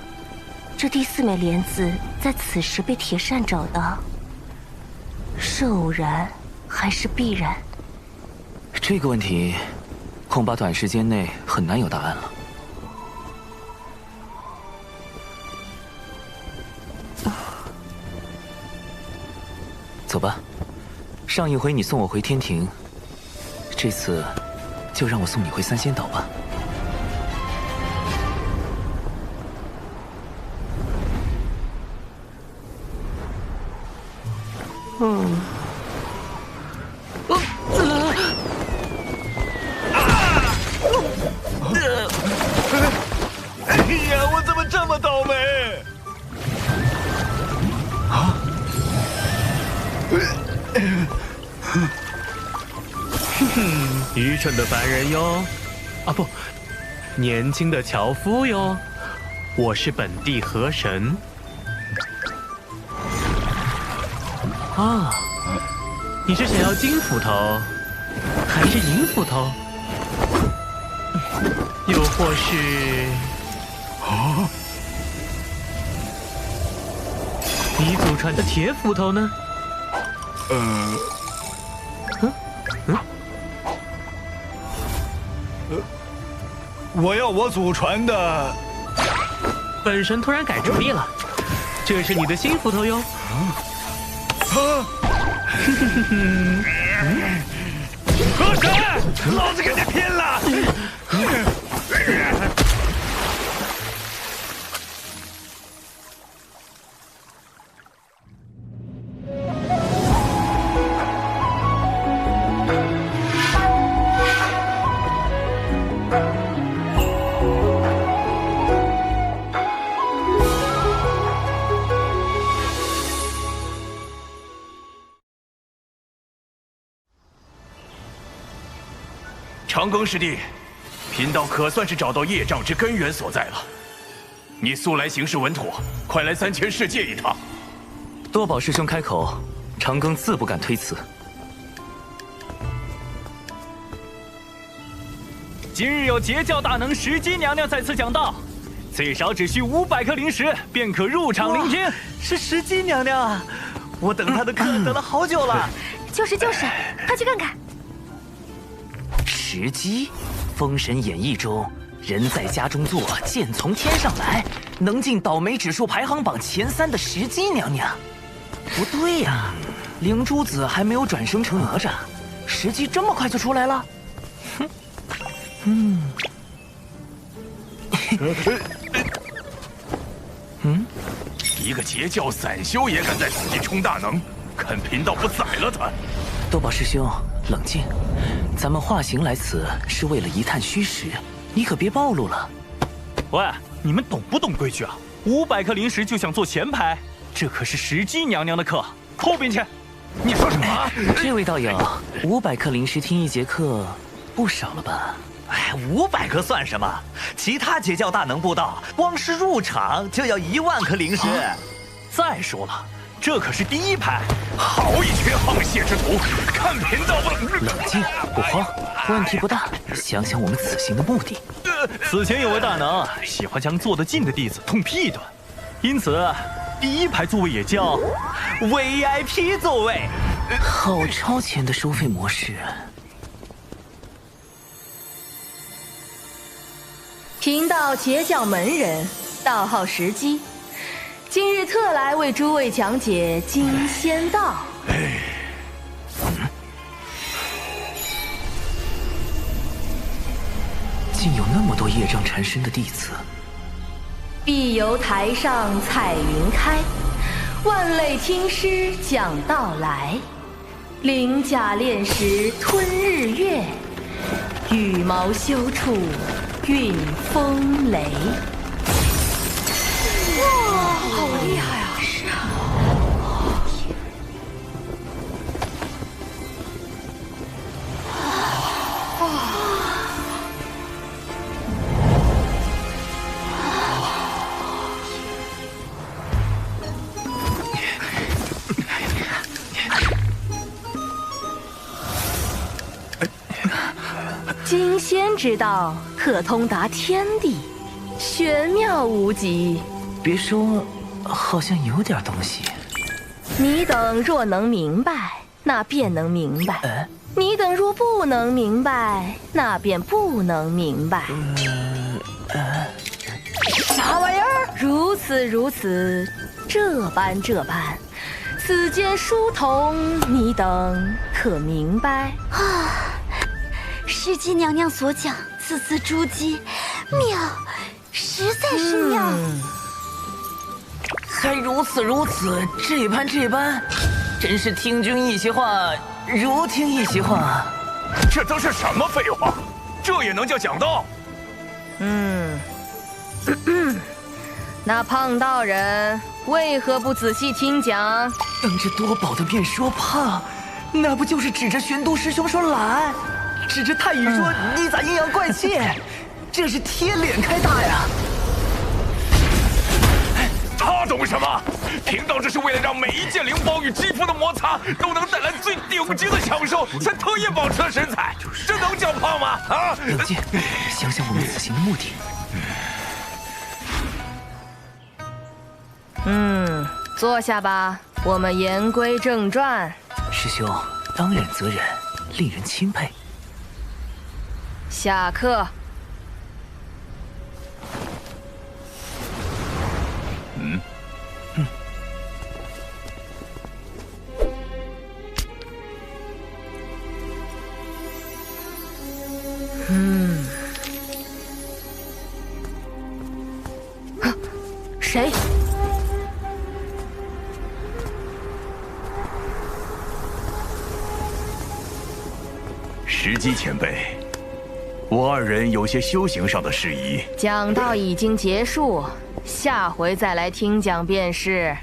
这第4枚莲子在此时被铁扇找到，是偶然还是必然？这个问题，恐怕短时间内很难有答案了。走吧，上一回你送我回天庭，这次就让我送你回三仙岛吧。哎呀，我怎么这么倒霉？啊！愚蠢的凡人哟，啊不，年轻的樵夫哟，我是本地河神。啊，你是想要金斧头，还是银斧头？又或是……哦，你祖传的铁斧头呢？我要我祖传的。本神突然改主意了，这是你的新斧头哟。河神，老子跟你拼了！长庚师弟，贫道可算是找到业障之根源所在了。你素来行事稳妥，快来3000世界一趟。多宝师兄开口，长庚自不敢推辞。今日有截教大能石矶娘娘在此讲道，最少只需500颗灵石便可入场聆听。是石矶娘娘啊！我等她的课等了好久了。就是，快去看看。石矶，《封神演义》中，人在家中坐，剑从天上来，能进倒霉指数排行榜前3的石矶娘娘。不对呀，灵珠子还没有转生成哪吒，石矶这么快就出来了？一个截教散修也敢在此地充大能，看贫道不宰了他！多宝师兄，冷静，咱们化形来此是为了一探虚实，你可别暴露了。喂，你们懂不懂规矩啊？500颗灵石就想坐前排，这可是石矶娘娘的课，后边去。你说什么？这位道友，500颗灵石听1节课，不少了吧？哎，500颗算什么？其他截教大能布道，光是入场就要1万颗灵石。再说了，这可是第一排，好一群沆瀣之徒，看贫道不？冷静，不慌，问题不大。想想我们此行的目的。此前有位大能喜欢将坐得近的弟子痛批一顿，因此第一排座位也叫 VIP 座位。好超前的收费模式。贫道截教门人，道号石基，今日特来为诸位讲解金仙道。竟有那么多业障缠身的弟子。必由台上彩云开，万类听师讲道来。鳞甲炼石吞日月，羽毛修处运风雷。哇，好厉害啊！是啊。金仙之道可通达天地，玄妙无极。别说，好像有点东西。你等若能明白，那便能明白；你等若不能明白，那便不能明白。啥玩意儿？如此如此，这般这般，此间书童，你等可明白？啊！石矶娘娘所讲，字字珠玑，妙，实在是妙。还如此如此，这般这般，真是听君一席话，如听一席话。这都是什么废话？这也能叫讲道？那胖道人为何不仔细听讲？当着多宝的面说胖，那不就是指着玄都师兄说懒，指着太乙说你咋阴阳怪气？这是贴脸开大呀！他懂什么？贫道这是为了让每一件灵宝与肌肤的摩擦都能带来最顶级的享受，才特意保持了身材。这能叫胖吗？啊！冷静，想想我们此行的目的。坐下吧，我们言归正传。师兄，当忍则忍，令人钦佩。下课。谁？石矶前辈，我二人有些修行上的事宜。讲道已经结束，下回再来听讲便是。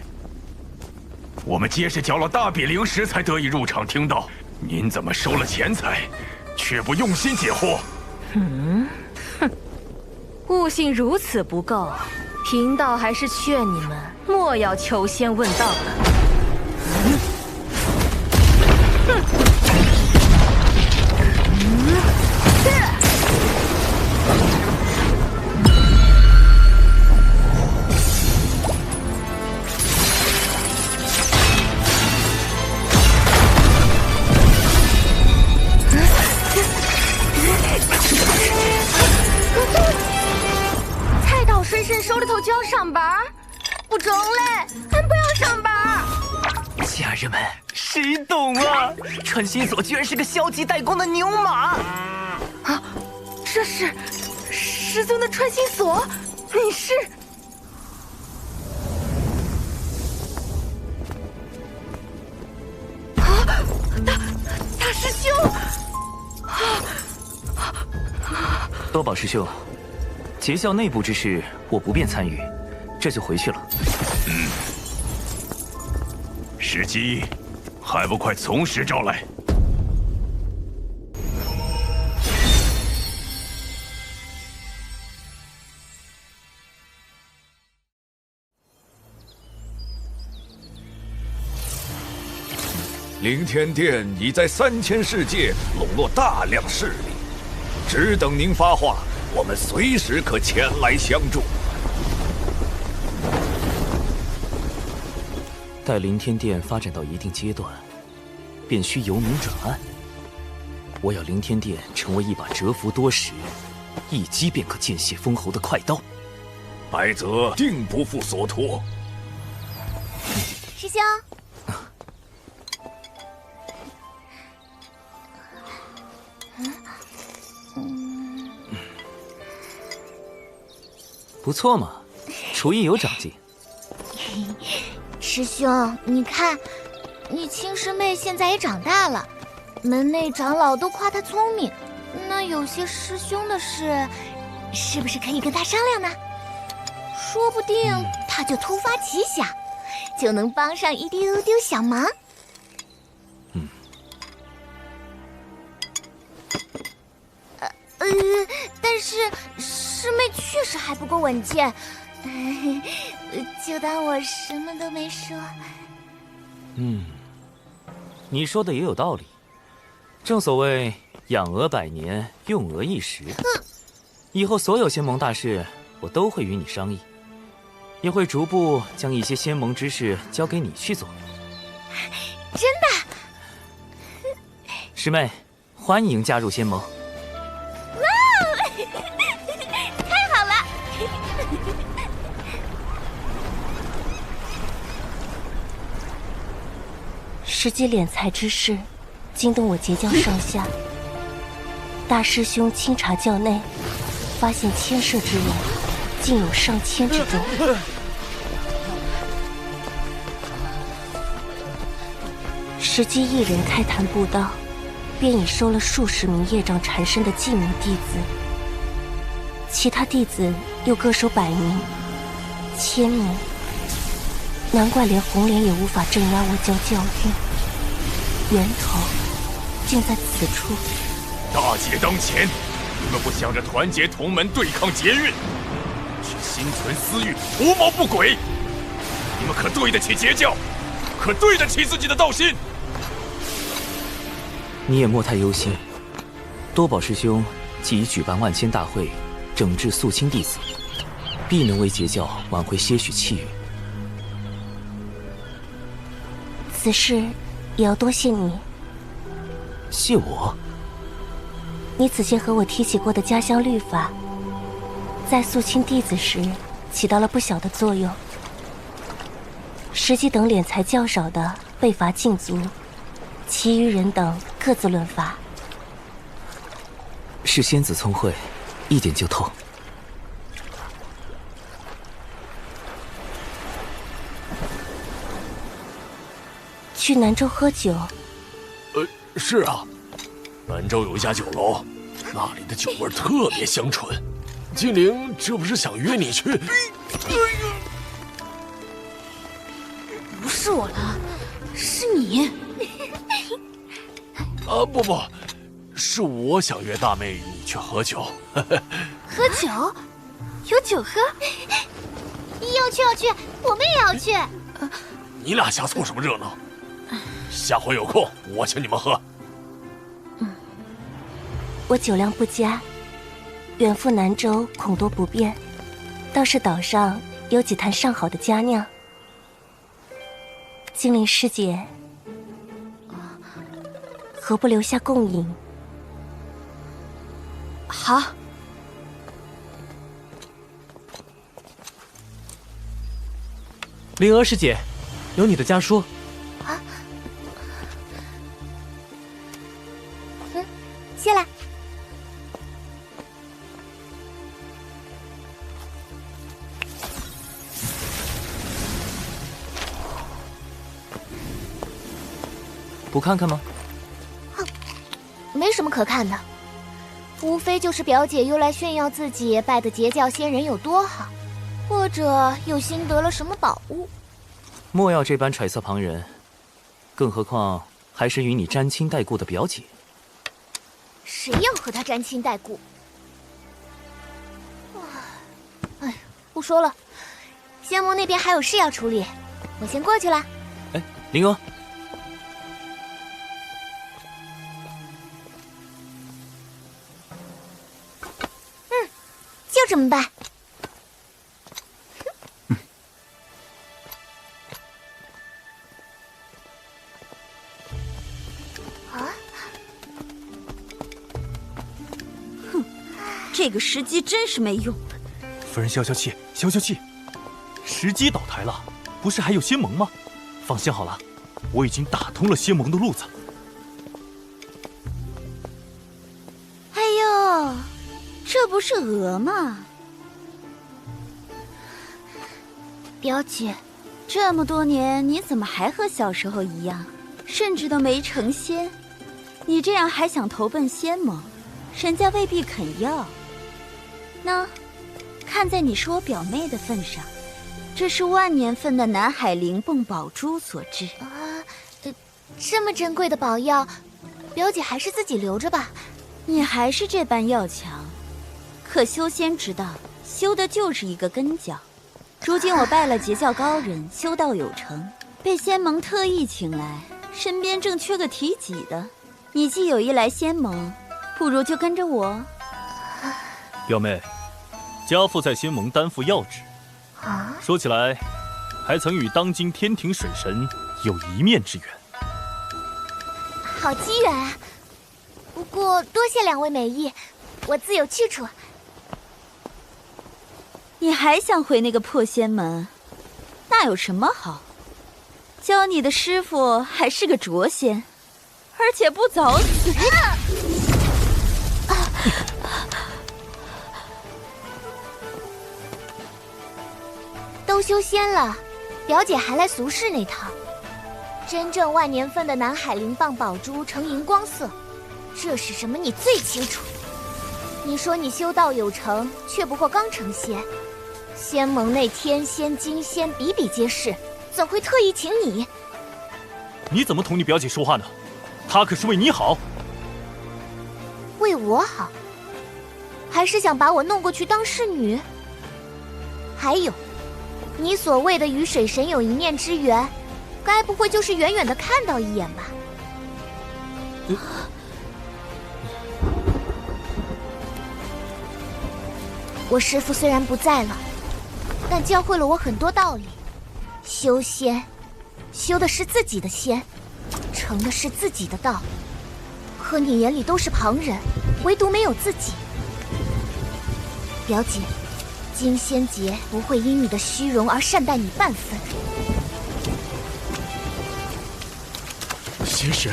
我们皆是交了大笔灵石才得以入场听道，您怎么收了钱财，却不用心解惑？悟性如此不够，贫道还是劝你们莫要求仙问道了。蔡道衰身收了头就要上班，不中嘞，俺不要上班。家人们，谁懂啊？穿心锁居然是个消极怠工的牛马！啊，这是师尊的穿心锁，你是？啊，大师兄！多宝师兄，结校内部之事我不便参与，这就回去了。石矶，还不快从实招来！凌天殿已在3000世界笼络大量势力，只等您发话，我们随时可前来相助。待凌天殿发展到一定阶段，便需由明转暗。我要凌天殿成为一把蛰伏多时、一击便可见血封喉的快刀。白泽定不负所托。师兄。不错嘛，厨艺有长进。师兄，你看，你亲师妹现在也长大了，门内长老都夸她聪明，那有些师兄的事，是不是可以跟她商量呢？说不定她就突发奇想，就能帮上一丢丢小忙。但是师妹确实还不够稳健，就当我什么都没说。你说的也有道理。正所谓养鹅百年，用鹅一时。以后所有仙盟大事，我都会与你商议，也会逐步将一些仙盟之事交给你去做。真的？师妹，欢迎加入仙盟。太好了！实际敛财之事，惊动我截教上下。大师兄清查教内，发现牵涉之人竟有上千之众。实际一人开坛布道，便已收了数十名业障缠身的记名弟子，其他弟子又各收100名、1000名。难怪连红莲也无法镇压我教教育，源头竟在此处。大劫当前，你们不想着团结同门对抗劫运，却心存私欲，图谋不轨，你们可对得起截教，可对得起自己的道心？你也莫太忧心，多宝师兄既已举办万千大会，整治肃清弟子，必能为截教挽回些许气运。此事也要多谢你。谢我？你此前和我提起过的家乡律法，在肃清弟子时起到了不小的作用。实际等敛财较少的被罚禁足，其余人等各自论罚。是仙子聪慧，一点就透。去南州喝酒？是啊，南州有一家酒楼，那里的酒味特别香醇。精灵这不是想约你去？不是我了，是你。不，是我想约大妹与你去喝酒。喝酒？有酒喝？要去，我们也要去。你俩瞎凑什么热闹？下回有空我请你们喝。我酒量不佳，远赴南州恐多不便，倒是岛上有几坛上好的佳酿。精灵师姐，何不留下共饮？好。灵儿师姐，有你的家书。谢了。不看看吗？没什么可看的，无非就是表姐又来炫耀自己拜的截教仙人有多好，或者又新得了什么宝物。莫要这般揣测旁人，更何况还是与你沾亲带故的表姐。谁要和她沾亲带故？哎，不说了，仙盟那边还有事要处理，我先过去了。哎，灵儿，怎么办？哼，这个时机真是没用。夫人，消消气，消消气。时机倒台了，不是还有仙盟吗？放心好了，我已经打通了仙盟的路子。哎呦，这不是鹅吗？表姐，这么多年你怎么还和小时候一样，甚至都没成仙？你这样还想投奔仙盟，人家未必肯要。那，看在你是我表妹的份上，这是万年份的南海灵蹦宝珠所致。这么珍贵的宝药，表姐还是自己留着吧。你还是这般要强，可修仙之道，修的就是一个根脚。如今我拜了截教高人，修道有成，被仙盟特意请来，身边正缺个提己的。你既有意来仙盟，不如就跟着我。表妹，家父在仙盟担负要职，说起来，还曾与当今天庭水神有一面之缘。好机缘啊！不过多谢两位美意，我自有去处。你还想回那个破仙门？那有什么好？教你的师傅还是个浊仙，而且不早死。都修仙了，表姐还来俗世那套。真正万年份的南海灵棒宝珠呈荧光色，这是什么你最清楚。你说你修道有成，却不过刚成仙。仙盟内天仙、金仙比比皆是，怎会特意请你？你怎么同你表姐说话呢？她可是为你好。为我好？还是想把我弄过去当侍女？还有，你所谓的与水神有一面之缘，该不会就是远远的看到一眼吧？我师父虽然不在了，但教会了我很多道理。修仙，修的是自己的仙，成的是自己的道。可你眼里都是旁人，唯独没有自己。表姐，金仙劫不会因你的虚荣而善待你半分。仙使，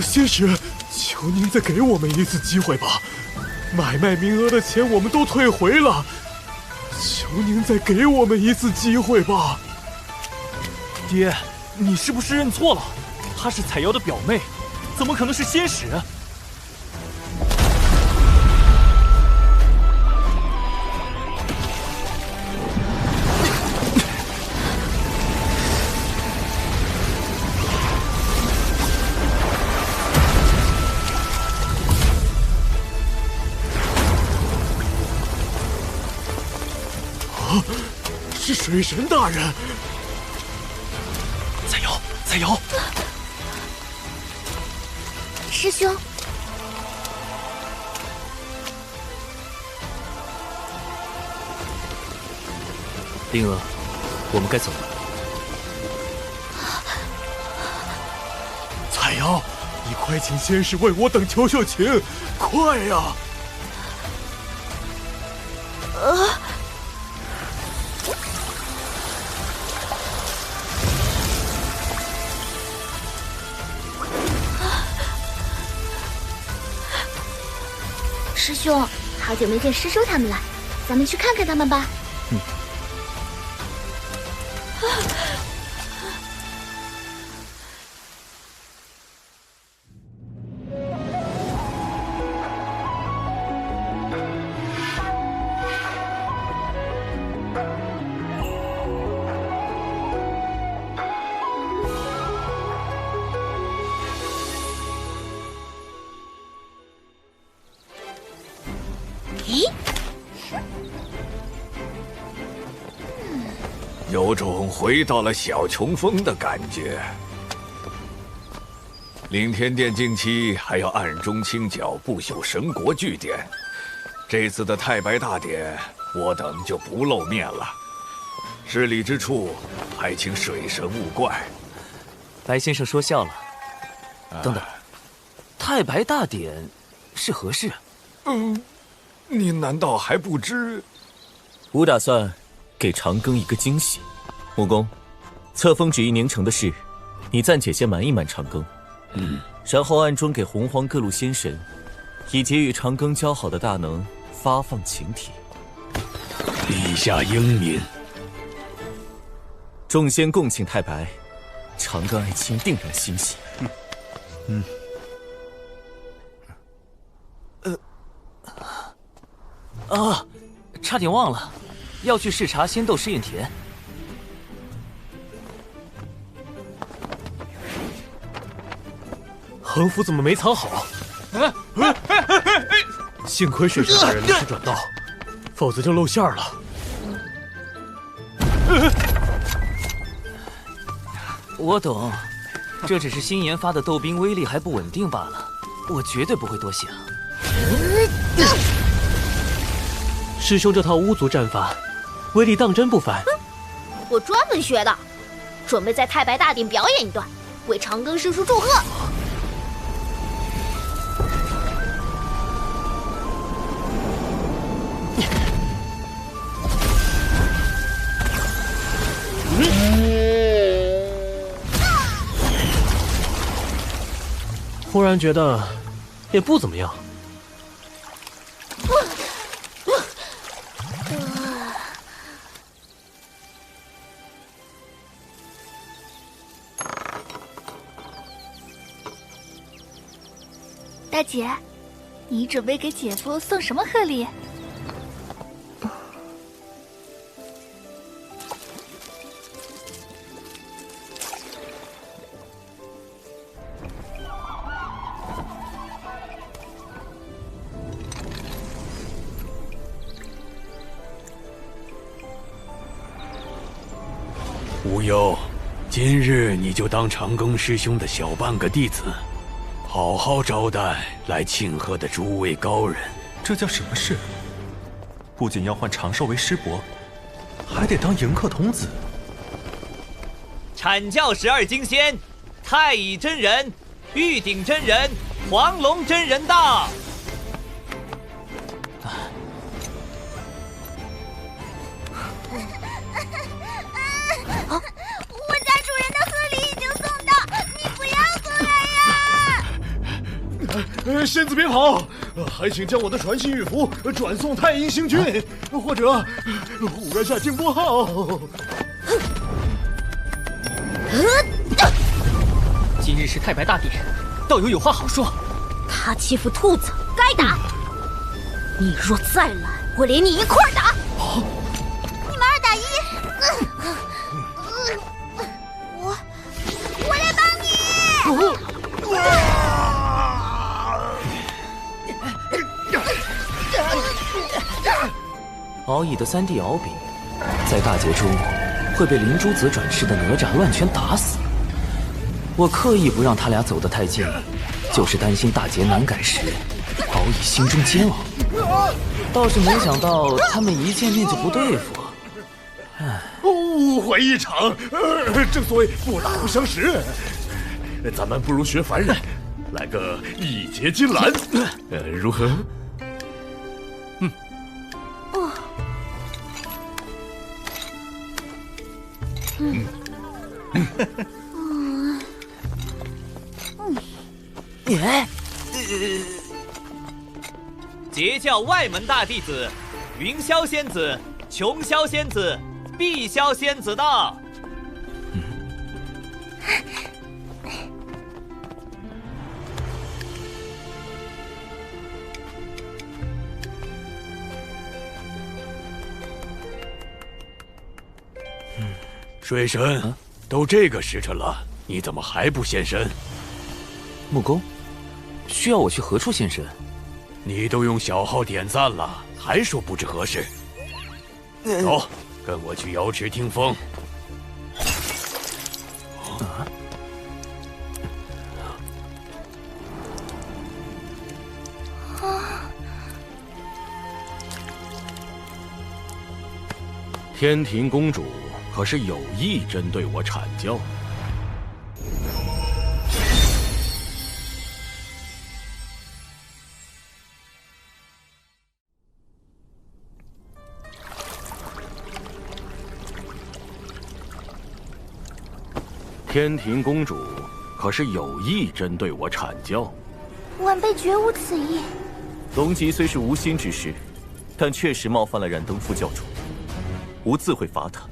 仙使，求您再给我们一次机会吧！买卖名额的钱我们都退回了，求您再给我们一次机会吧！爹，你是不是认错了？她是彩瑶的表妹，怎么可能是仙使？是水神大人！彩瑶，彩瑶，师兄，灵儿，我们该走了。彩瑶，你快请仙使为我等求求情，快呀！师兄，好久没见师叔他们了，咱们去看看他们吧。有种回到了小琼峰的感觉。凌天殿近期还要暗中清剿不朽神国据点，这次的太白大典我等就不露面了。失礼之处，还请水神勿怪。白先生说笑了。等等，太白大典是何事？你难道还不知？吾打算给长庚一个惊喜。木工，册封旨意凝成的事，你暂且先瞒一瞒长庚。然后暗中给洪荒各路仙神，以及与长庚交好的大能发放请帖。陛下英明。众仙共请太白，长庚爱卿定然欣喜。差点忘了，要去视察仙斗试验田。横幅怎么没藏好？幸亏水神大人没时转道，否则就露馅了。我懂，这只是新研发的斗兵威力还不稳定罢了，我绝对不会多想。师兄这套巫族战法，威力当真不凡。我专门学的，准备在太白大典表演一段，为长庚师叔祝贺。忽然觉得也不怎么样。大姐，你准备给姐夫送什么贺礼？无忧，今日你就当长庚师兄的小半个弟子，好好招待来庆贺的诸位高人。这叫什么事？不仅要换长寿为师伯，还得当迎客童子。阐教12金仙，太乙真人、玉鼎真人、黄龙真人到。我家主人的贺礼已经送到，你不要过来呀！仙子别跑，还请将我的传信玉符转送太阴星君，或者忽然下静波号。今日是太白大典，道友有话好说。他欺负兔子，该打。你若再来，我连你一块儿打。你们2打1。我来帮你。敖乙的3D 敖丙，在大劫中会被灵珠子转世的哪吒乱拳打死。我刻意不让他俩走得太近，就是担心大劫难改时，敖乙心中煎熬。倒是没想到他们一见面就不对付。误会一场，正所谓不打不相识。咱们不如学凡人，来个一结金兰，如何？截教外门大弟子，云霄仙子、琼霄仙子、碧霄仙子到。水神，都这个时辰了，你怎么还不现身？木工，需要我去何处现身？你都用小号点赞了，还说不知何事？走，跟我去瑶池听风。天庭公主可是有意针对我阐教？天庭公主可是有意针对我阐教？晚辈绝无此意。龙吉虽是无心之失，但确实冒犯了燃灯副教主，吾自会罚他。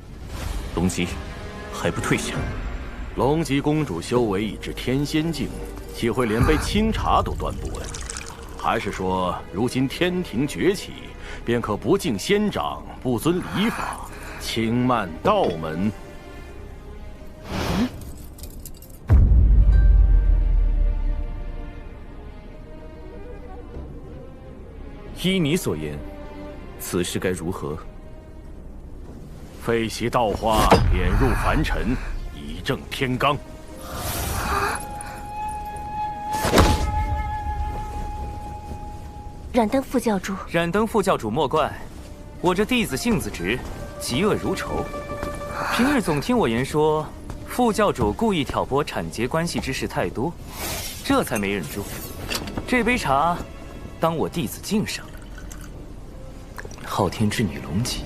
龙吉，还不退下？龙吉公主修为已至天仙境，岂会连杯清茶都端不稳？还是说，如今天庭崛起，便可不敬仙长，不遵礼法，轻慢道门？依你所言，此事该如何？废袭道花，贬入凡尘，以正天罡。燃灯副教主，燃灯副教主莫怪，我这弟子性子直，嫉恶如仇。平日总听我言说，副教主故意挑拨产劫关系之事太多，这才没忍住。这杯茶，当我弟子敬上。昊天之女龙吉，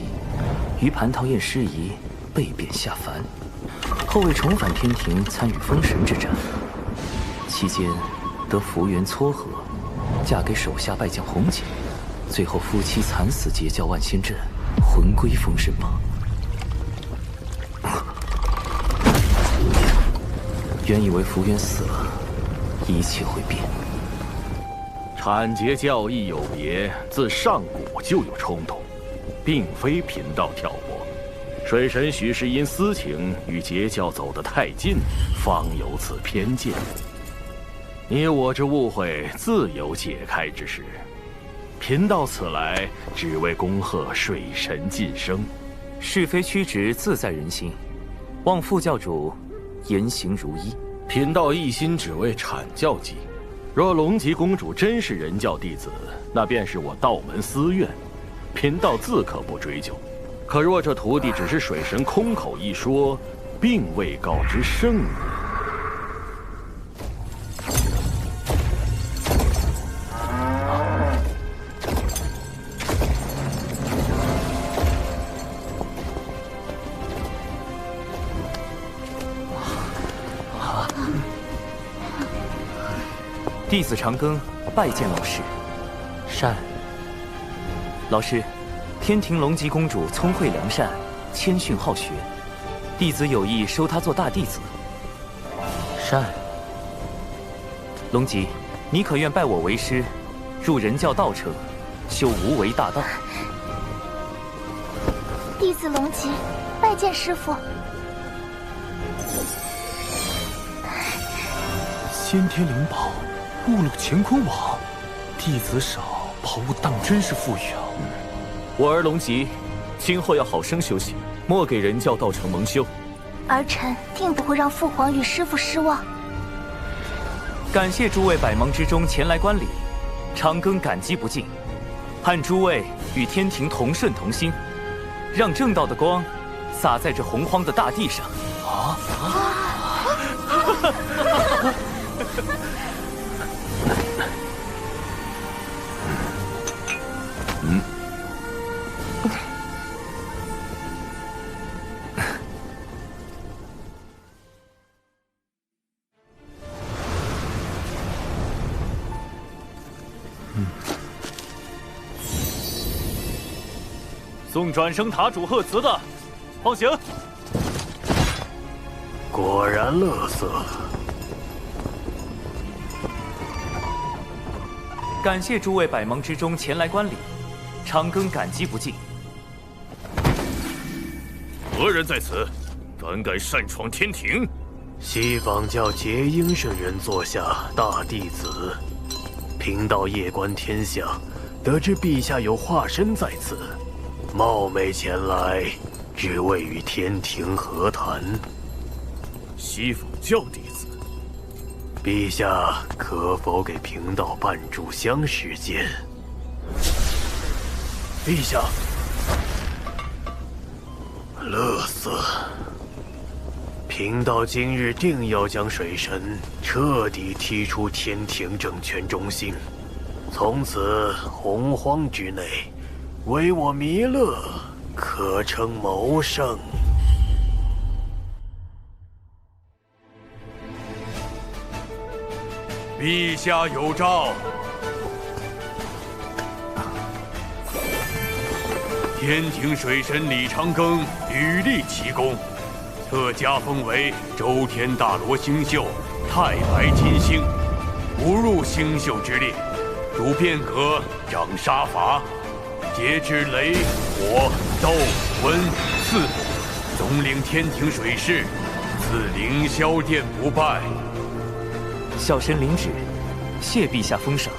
于蟠桃宴失仪，被贬下凡，后为重返天庭参与封神之战，期间得福缘撮合，嫁给手下败将红姐，最后夫妻惨死截教万仙阵，魂归封神榜。原以为福缘死了，一切会变。产劫教义有别，自上古就有冲突，并非贫道挑拨。水神许是因私情与截教走得太近，方有此偏见。你我之误会自有解开之时。贫道此来只为恭贺水神晋升。是非曲直自在人心，望副教主言行如一。贫道一心只为阐教计。若龙吉公主真是人教弟子，那便是我道门私怨，贫道自可不追究。可若这徒弟只是水神空口一说，并未告知圣母，弟子长庚拜见老师。善。老师，天庭龙吉公主聪慧良善，谦逊好学，弟子有意收她做大弟子。善。龙吉，你可愿拜我为师，入人教道程，修无为大道？弟子龙吉拜见师父。先天灵宝，误入乾坤网，弟子少，宝物当真是富裕啊！我儿龙吉，今后要好生修行，莫给人教道成蒙羞。儿臣定不会让父皇与师父失望。感谢诸位百忙之中前来观礼，长庚感激不尽。盼诸位与天庭同顺同心，让正道的光洒在这洪荒的大地上。送转生塔主贺词的，放行。果然乐色。感谢诸位百忙之中前来观礼，长庚感激不尽。何人在此？胆敢擅闯天庭？西方教结英圣人座下大弟子，贫道夜观天象，得知陛下有化身在此，冒昧前来，只为与天庭和谈。西方教弟子，陛下可否给贫道半炷香时间？陛下，乐死！贫道今日定要将水神彻底踢出天庭政权中心，从此洪荒之内，唯我弥勒可称谋圣。陛下有诏，天庭水神李长庚屡立奇功，特加封为周天大罗星宿太白金星，不入星宿之列，主变革掌杀伐，节制雷火斗温四，总领天庭水势，自凌霄殿不败。小神领旨，谢陛下封赏。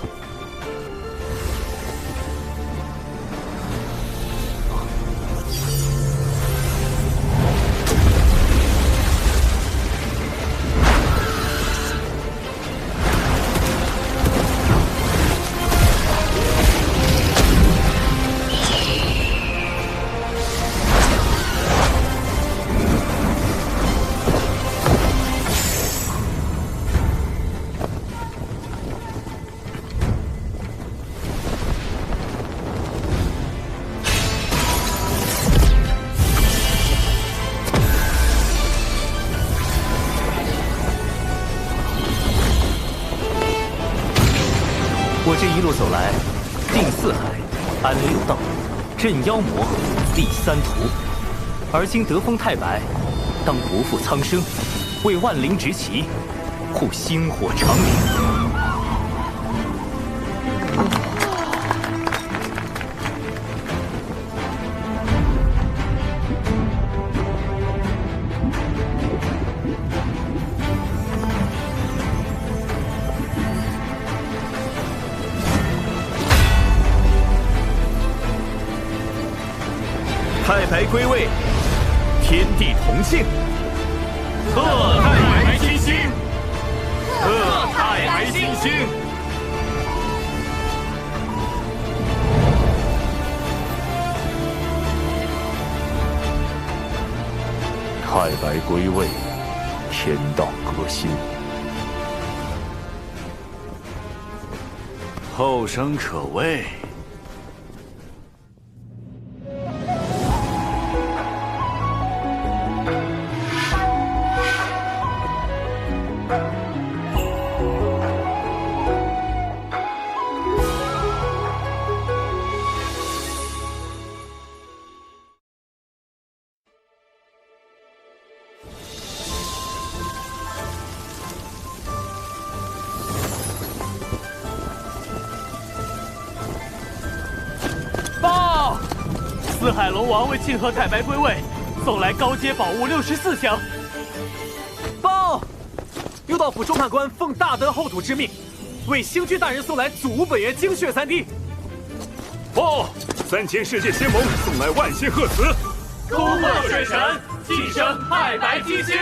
我这一路走来，定四海，安六道，镇妖魔，立三途。而今得封太白，当不负苍生，为万灵执旗，护星火长明。太白归位，天地同庆。贺太白金星，贺太白金星。太白归位，天道革新。后生可畏。报！四海龙王为庆贺太白归位，送来高阶宝物64箱。报！右道府中判官奉大德后主之命，为星君大人送来祖屋本源精血3滴。报！3000世界仙盟送来万仙贺词，恭贺水神晋升太白金星。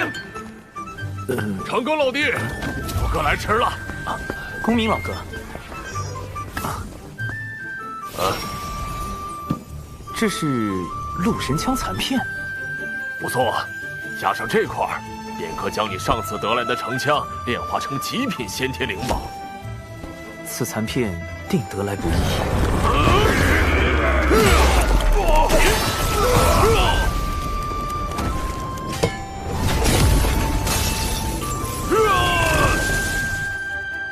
长庚老弟，我哥来迟了。公明老哥。这是鹿神枪残片，不错，加上这块儿，便可将你上次得来的长枪炼化成极品先天灵宝。此残片定得来不易。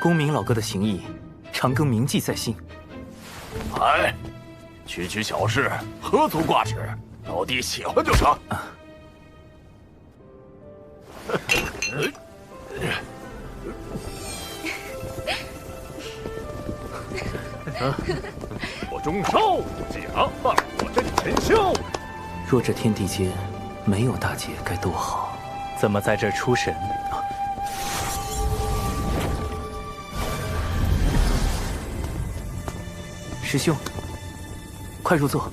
公明老哥的情谊，长庚铭记在心。哎，区区小事，何足挂齿？老弟喜欢就成。我中少甲，我真陈秀。若这天地间没有大劫，该多好！怎么在这儿出神？师兄，快入座。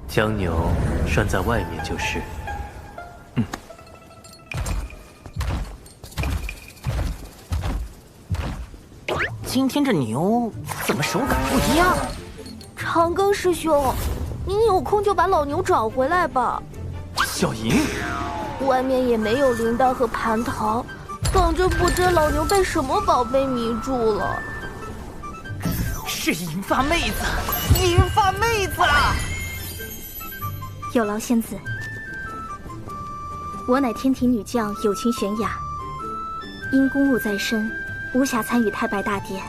将牛拴在外面就是。今天这牛怎么手感不一样？长庚师兄，您有空就把老牛找回来吧。小莹，外面也没有灵丹和蟠桃，等着不知老牛被什么宝贝迷住了。是银发妹子，银发妹子！有劳仙子，我乃天庭女将有情玄雅，因公务在身，无暇参与太白大典，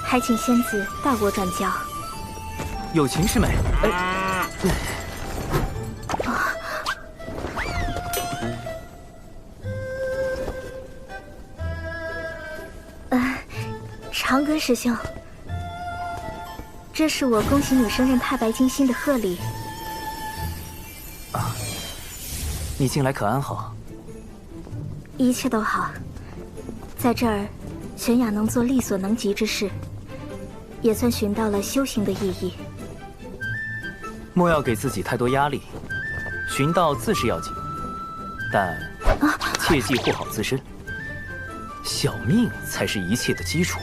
还请仙子代我转交。有情师妹，长庚师兄，这是我恭喜你升任太白金星的贺礼。你近来可安好？一切都好，在这儿，玄雅能做力所能及之事，也算寻到了修行的意义。莫要给自己太多压力，寻道自是要紧，但切记护好自身，小命才是一切的基础。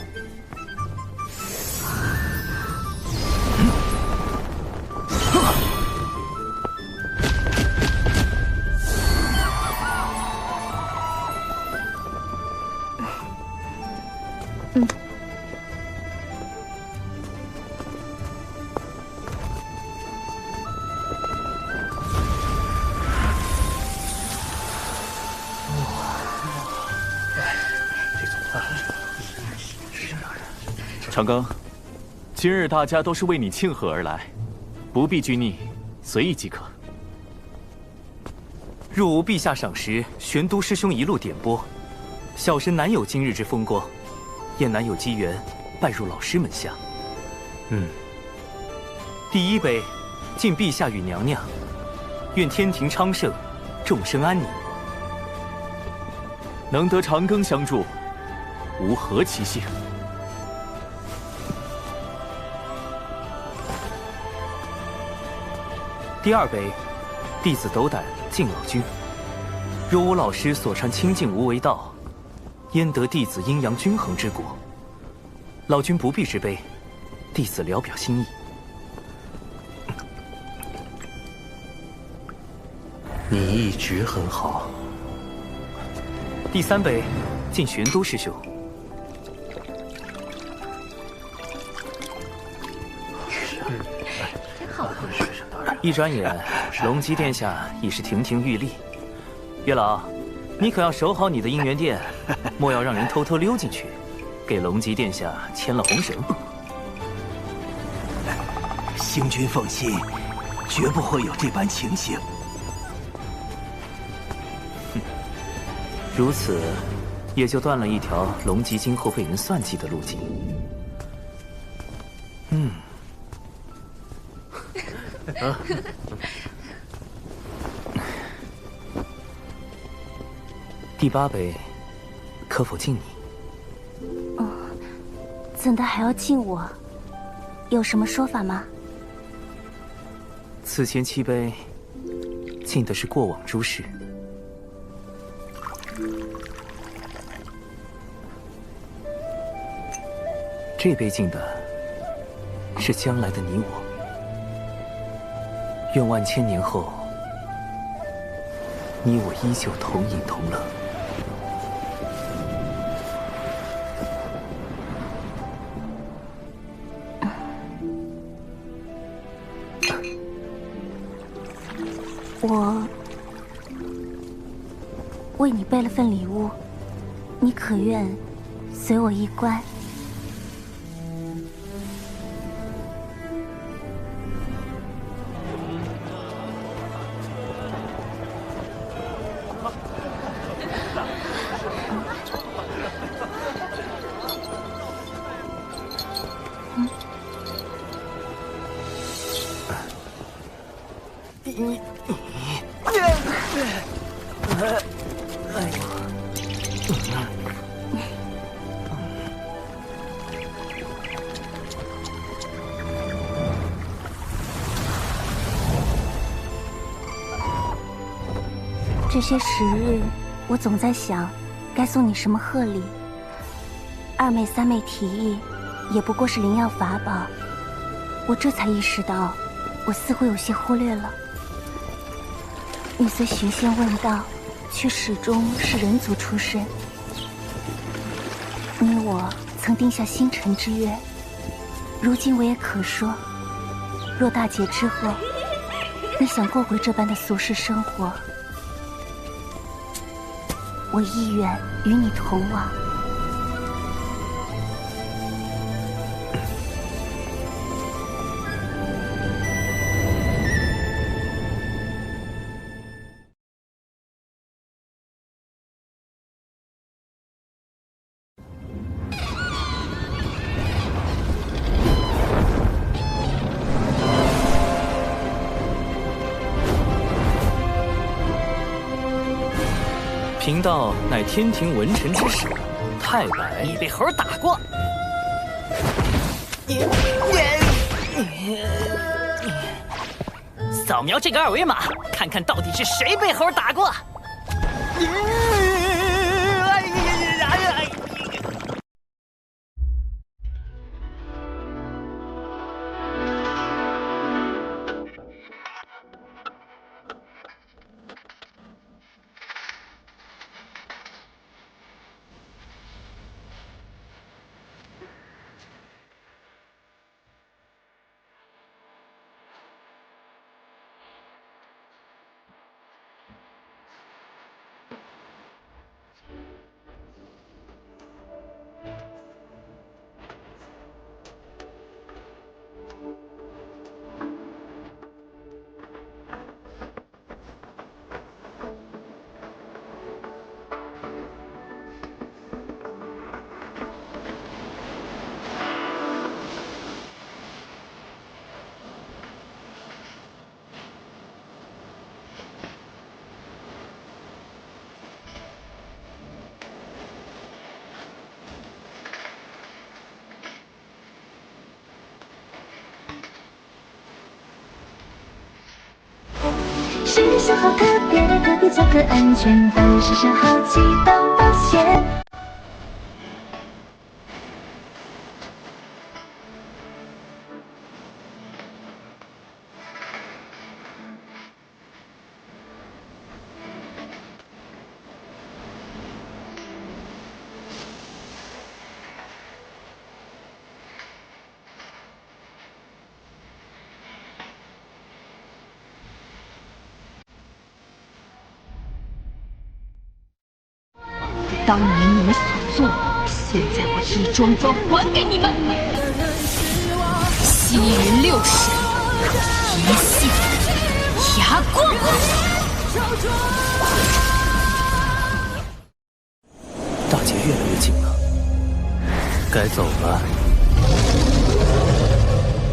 长庚，今日大家都是为你庆贺而来，不必拘泥，随意即可。若无陛下赏识，玄都师兄一路点拨，小神难有今日之风光，也难有机缘拜入老师门下。第一杯，敬陛下与娘娘，愿天庭昌盛，众生安宁。能得长庚相助，吾何其幸！第二杯，弟子斗胆敬老君。若无老师所传清净无为道，焉得弟子阴阳均衡之果？老君不必执杯，弟子聊表心意。你一直很好。第三杯，敬玄都师兄。真好喝。一转眼，龙吉殿下已是亭亭玉立。月老，你可要守好你的姻缘殿，莫要让人偷偷溜进去，给龙吉殿下牵了红绳。星君放心，绝不会有这般情形。如此，也就断了一条龙吉今后被人算计的路径。第八杯，可否敬你？怎的还要敬我？有什么说法吗？此前7杯，敬的是过往诸事。这杯敬的是将来的你我。愿万千年后，你我依旧同饮同乐。我为你备了份礼物，你可愿随我一观？这些时日，我总在想，该送你什么贺礼。二妹、三妹提议，也不过是灵药法宝。我这才意识到，我似乎有些忽略了。你虽寻仙问道，却始终是人族出身。你我曾定下星辰之约，如今我也可说，若大劫之后，你想过回这般的俗世生活，我意愿与你同往。贫道乃天庭文臣之首，太白。你被猴打过。扫描这个二维码，看看到底是谁被猴打过。世上好特别，特别巧克安全岛，世上好奇宝保险。当年你们所做，现在我一桩桩还给你们。西云六神，一系牙光。大劫越来越近了，该走了。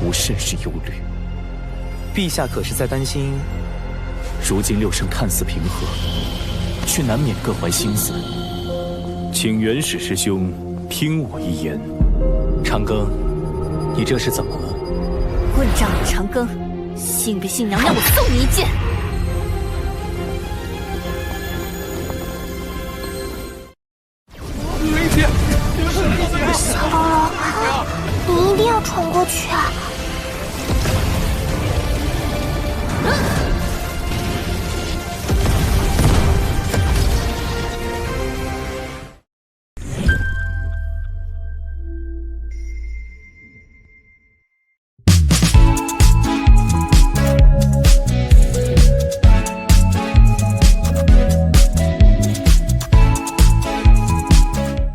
吾甚是忧虑。陛下可是在担心？如今六圣看似平和，却难免各怀心思。请元始师兄听我一言。长庚，你这是怎么了？混账的长庚，信不信娘娘我送你一剑？小宝，你一定要闯过去。